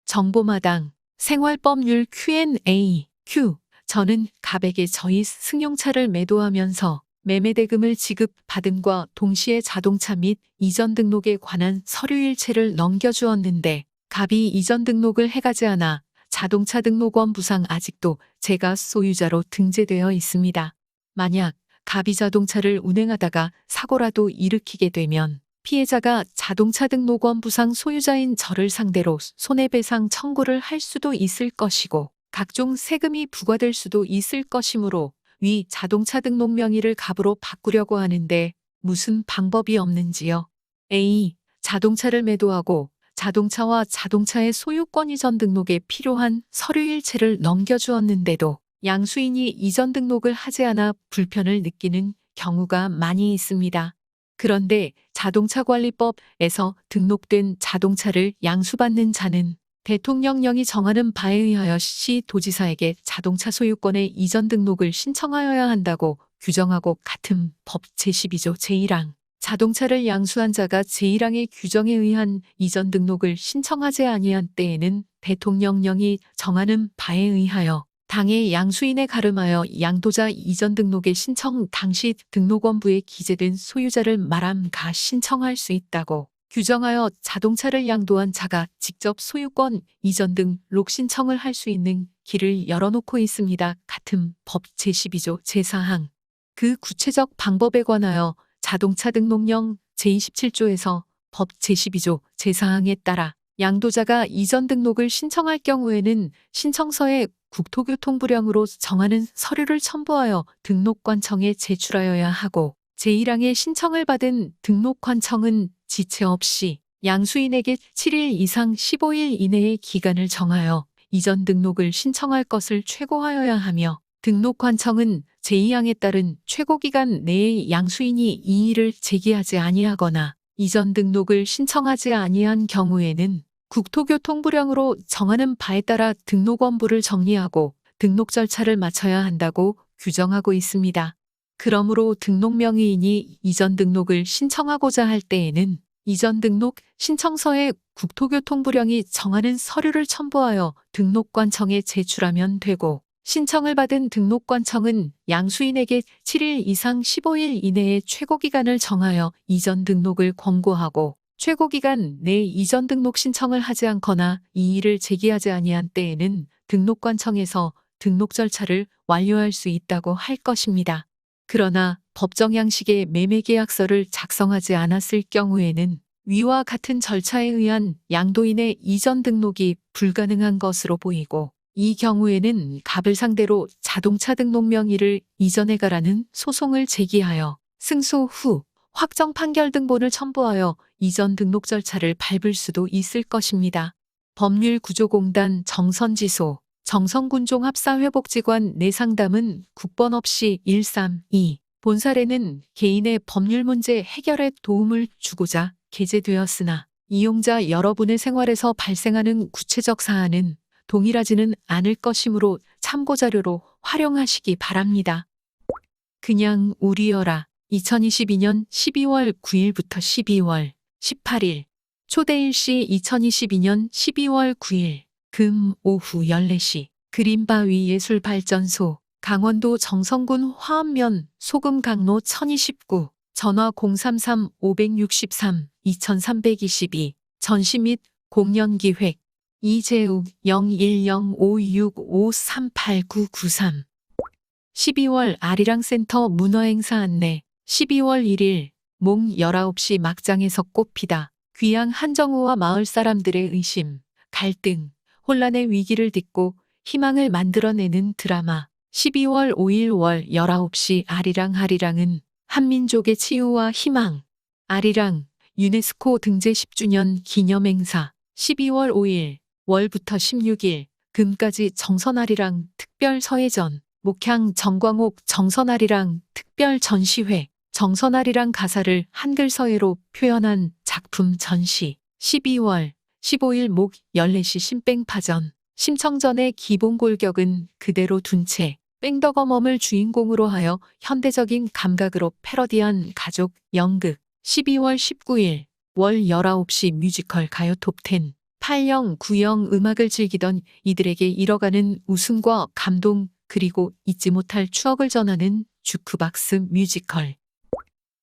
[SPEAKER 1] 정보마당 생활법률 Q&A Q. 저는 갑에게 저희 승용차를 매도하면서 매매대금을 지급받음과 동시에 자동차 및 이전 등록에 관한 서류일체를 넘겨주었는데 갑이 이전 등록을 해가지 않아 자동차 등록원 부상 아직도 제가 소유자로 등재되어 있습니다. 만약 갑이 자동차를 운행하다가 사고라도 일으키게 되면 피해자가 자동차 등록원 부상 소유자인 저를 상대로 손해배상 청구를 할 수도 있을 것이고 각종 세금이 부과될 수도 있을 것이므로 위 자동차 등록 명의를 갑으로 바꾸려고 하는데 무슨 방법이 없는지요? A. 자동차를 매도하고 자동차와 자동차의 소유권 이전 등록에 필요한 서류일체를 넘겨주었는데도 양수인이 이전 등록을 하지 않아 불편을 느끼는 경우가 많이 있습니다. 그런데 자동차관리법에서 등록된 자동차를 양수받는 자는 대통령령이 정하는 바에 의하여 시도지사에게 자동차 소유권의 이전 등록을 신청하여야 한다고 규정하고 같은 법 제12조 제1항 자동차를 양수한 자가 제1항의 규정에 의한 이전 등록을 신청하지 아니한 때에는 대통령령이 정하는 바에 의하여 당의 양수인에 가름하여 양도자 이전 등록의 신청 당시 등록원부에 기재된 소유자를 말함가 신청할 수 있다고 규정하여 자동차를 양도한 자가 직접 소유권 이전 등록 신청을 할 수 있는 길을 열어놓고 있습니다. 같은 법 제12조 제4항 그 구체적 방법에 관하여 자동차 등록령 제27조에서 법 제12조 제4항에 따라 양도자가 이전 등록을 신청할 경우에는 신청서에 국토교통부령으로 정하는 서류를 첨부하여 등록관청에 제출하여야 하고 제1항의 신청을 받은 등록관청은 지체 없이 양수인에게 7일 이상 15일 이내의 기간을 정하여 이전 등록을 신청할 것을 최고하여야 하며 등록관청은 제2항에 따른 최고기간 내에 양수인이 이의를 제기하지 아니하거나 이전 등록을 신청하지 아니한 경우에는 국토교통부령으로 정하는 바에 따라 등록원부를 정리하고 등록 절차를 마쳐야 한다고 규정하고 있습니다. 그러므로 등록명의인이 이전 등록을 신청하고자 할 때에는 이전 등록 신청서에 국토교통부령이 정하는 서류를 첨부하여 등록관청에 제출하면 되고 신청을 받은 등록관청은 양수인에게 7일 이상 15일 이내의 최고기간을 정하여 이전 등록을 권고하고 최고기간 내 이전 등록 신청을 하지 않거나 이의를 제기하지 아니한 때에는 등록관청에서 등록 절차를 완료할 수 있다고 할 것입니다. 그러나 법정 양식의 매매계약서를 작성하지 않았을 경우에는 위와 같은 절차에 의한 양도인의 이전 등록이 불가능한 것으로 보이고 이 경우에는 갑을 상대로 자동차 등록 명의를 이전해가라는 소송을 제기하여 승소 후 확정 판결 등본을 첨부하여 이전 등록 절차를 밟을 수도 있을 것입니다. 법률구조공단 정선지소 정선군종합사회복지관 내상담은 국번 없이 132. 본 사례는 개인의 법률 문제 해결에 도움을 주고자 게재되었으나 이용자 여러분의 생활에서 발생하는 구체적 사안은 동일하지는 않을 것이므로 참고자료로 활용하시기 바랍니다. 그냥 우리여라. 2022년 12월 9일부터 12월 18일. 초대일시 2022년 12월 9일. 금 오후 14시. 그린바위 예술발전소. 강원도 정선군 화엄면 소금강로 1029. 전화 033-563-2322. 전시 및 공연기획. 이재욱 010565389993. 12월 아리랑센터 문화행사 안내. 12월 1일 몽 19시 막장에서 꽃피다. 귀양 한정우와 마을 사람들의 의심, 갈등, 혼란의 위기를 딛고 희망을 만들어내는 드라마. 12월 5일 월 19시 아리랑은 한민족의 치유와 희망. 아리랑 유네스코 등재 10주년 기념행사. 12월 5일 월부터 16일 금까지 정선아리랑 특별 서예전. 목향 정광옥 정선아리랑 특별 전시회. 정선아리랑 가사를 한글 서예로 표현한 작품 전시. 12월 15일 목 14시 신뺑파전. 심청전의 기본 골격은 그대로 둔 채 뺑덕어멈을 주인공으로 하여 현대적인 감각으로 패러디한 가족 연극. 12월 19일 월 19시 뮤지컬 가요 톱10. 80, 90 음악을 즐기던 이들에게 잃어가는 웃음과 감동 그리고 잊지 못할 추억을 전하는 주크박스 뮤지컬.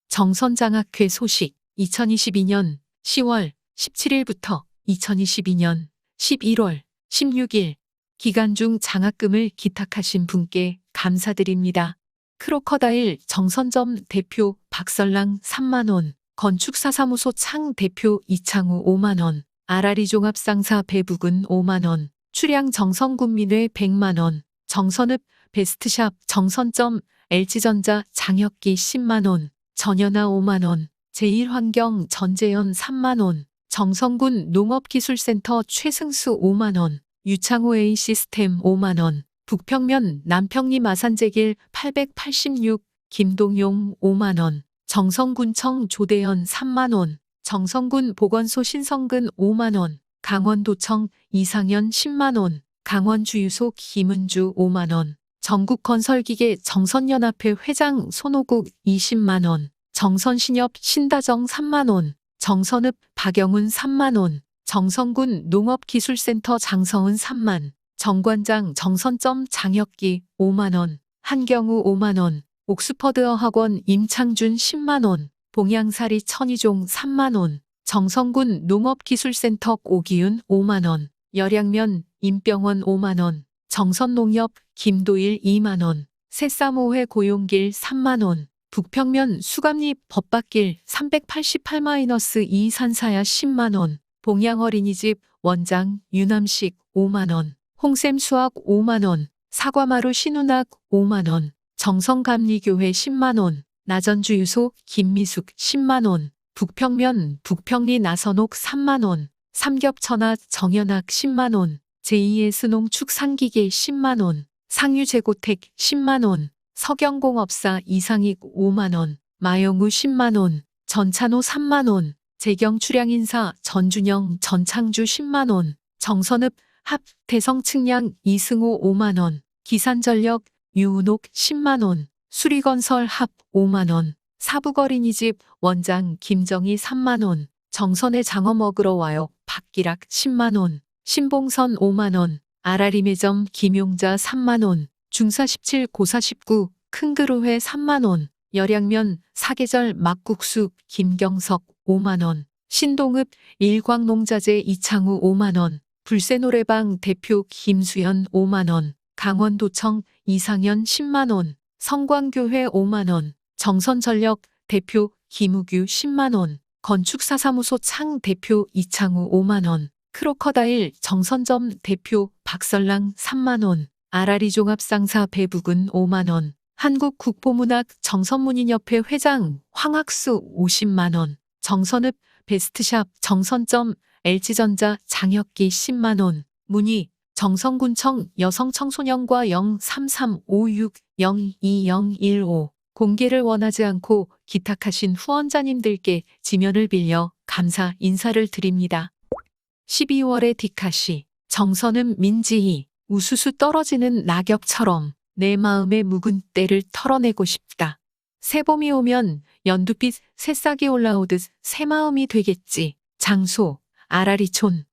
[SPEAKER 1] 정선장학회 소식. 2022년 10월 17일부터 2022년 11월 16일 기간 중 장학금을 기탁하신 분께 감사드립니다. 크로커다일 정선점 대표 박설랑 3만원, 건축사사무소 창 대표 이창우 5만원, 아라리 종합상사 배북은 5만원, 출양 정선군민회 100만원, 정선읍 베스트샵 정선점 LG전자 장혁기 10만원, 전연아 5만원, 제1환경 전재현 3만원, 정선군 농업기술센터 최승수 5만원, 유창호 A시스템 5만원, 북평면 남평리 마산제길 886 김동용 5만원, 정선군청 조대현 3만원, 정선군 보건소 신성근 5만원, 강원도청 이상현 10만원, 강원주유소 김은주 5만원, 전국건설기계 정선연합회 회장 손호국 20만원, 정선신협 신다정 3만원, 정선읍 박영훈 3만원, 정선군 농업기술센터 장성은 3만, 정관장 정선점 장혁기 5만원, 한경우 5만원, 옥스퍼드어학원 임창준 10만원, 봉양사리 천이종 3만원, 정선군 농업기술센터 오기윤 5만원, 열양면 임병원 5만원, 정선농협 김도일 2만원, 새싸모회 고용길 3만원, 북평면 수감리 법밭길 388-2 산사야 10만원, 봉양어린이집 원장 유남식 5만원, 홍샘 수학 5만원, 사과마루 신운학 5만원, 정성감리교회 10만원, 나전주유소 김미숙 10만원, 북평면 북평리 나선옥 3만원, 삼겹천하 정연학 10만원, 제2의 스농축 상기계 10만원, 상유재고택 10만원, 서경공업사 이상익 5만원, 마영우 10만원, 전찬호 3만원, 재경출양인사 전준영 전창주 10만원, 정선읍 합 대성측량 이승호 5만원, 기산전력 유은옥 10만원, 수리건설 합 5만원, 사북어린이집 원장 김정희 3만원, 정선의 장어 먹으러 와요 박기락 10만원, 신봉선 5만원, 아라리 매점 김용자 3만원, 중사 17 고사 19 큰그루회 3만원, 열양면 사계절 막국수 김경석 5만원, 신동읍 일광농자재 이창우 5만원, 불새노래방 대표 김수현 5만원, 강원도청 이상현 10만원, 성광교회 5만원, 정선전력 대표 김우규 10만원, 건축사사무소 창 대표 이창우 5만원, 크로커다일 정선점 대표 박설랑 3만원, 아라리 종합상사 배북은 5만원, 한국국보문학 정선문인협회 회장 황학수 50만원, 정선읍 베스트샵 정선점 LG전자 장혁기 10만원, 문의 정선군청 여성청소년과 03356-02015 공개를 원하지 않고 기탁하신 후원자님들께 지면을 빌려 감사 인사를 드립니다. 12월의 디카시 정선음 민지희 우수수 떨어지는 낙엽처럼 내 마음의 묵은 때를 털어내고 싶다. 새봄이 오면 연두빛 새싹이 올라오듯 새 마음이 되겠지. 장소, 아라리촌.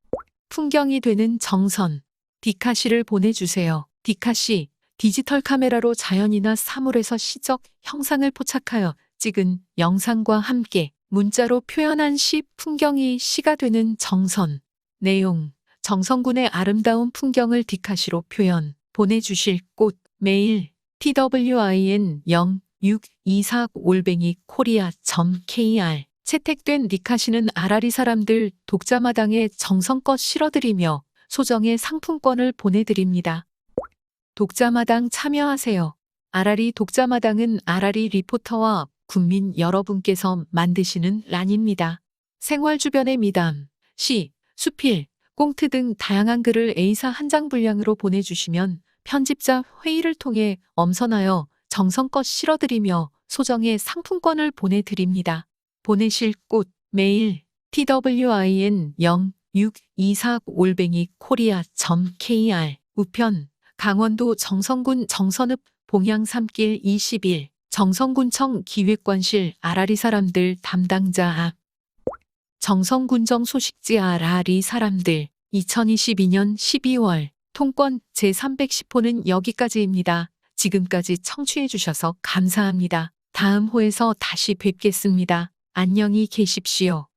[SPEAKER 1] 풍경이 되는 정선. 디카시를 보내주세요. 디카시, 디지털 카메라로 자연이나 사물에서 시적, 형상을 포착하여 찍은 영상과 함께 문자로 표현한 시, 풍경이 시가 되는 정선. 내용, 정선군의 아름다운 풍경을 디카시로 표현, 보내주실 곳, 메일, twin66245@korea.kr. 채택된 디카시는 아라리 사람들 독자마당에 정성껏 실어드리며 소정의 상품권을 보내드립니다. 독자마당 참여하세요. 아라리 독자마당은 아라리 리포터와 국민 여러분께서 만드시는 란입니다. 생활 주변의 미담, 시, 수필, 꽁트 등 다양한 글을 A사 한 장 분량으로 보내주시면 편집자 회의를 통해 엄선하여 정성껏 실어드리며 소정의 상품권을 보내드립니다. 보내실 곳, 메일, twin66245@korea.kr. 우편, 강원도 정선군 정선읍 봉양삼길 21, 정선군청 기획관실 아라리 사람들 담당자 앞. 정선군정 소식지 아라리 사람들 2022년 12월 통권 제310호는 여기까지입니다. 지금까지 청취해 주셔서 감사합니다. 다음 호에서 다시 뵙겠습니다. 안녕히 계십시오.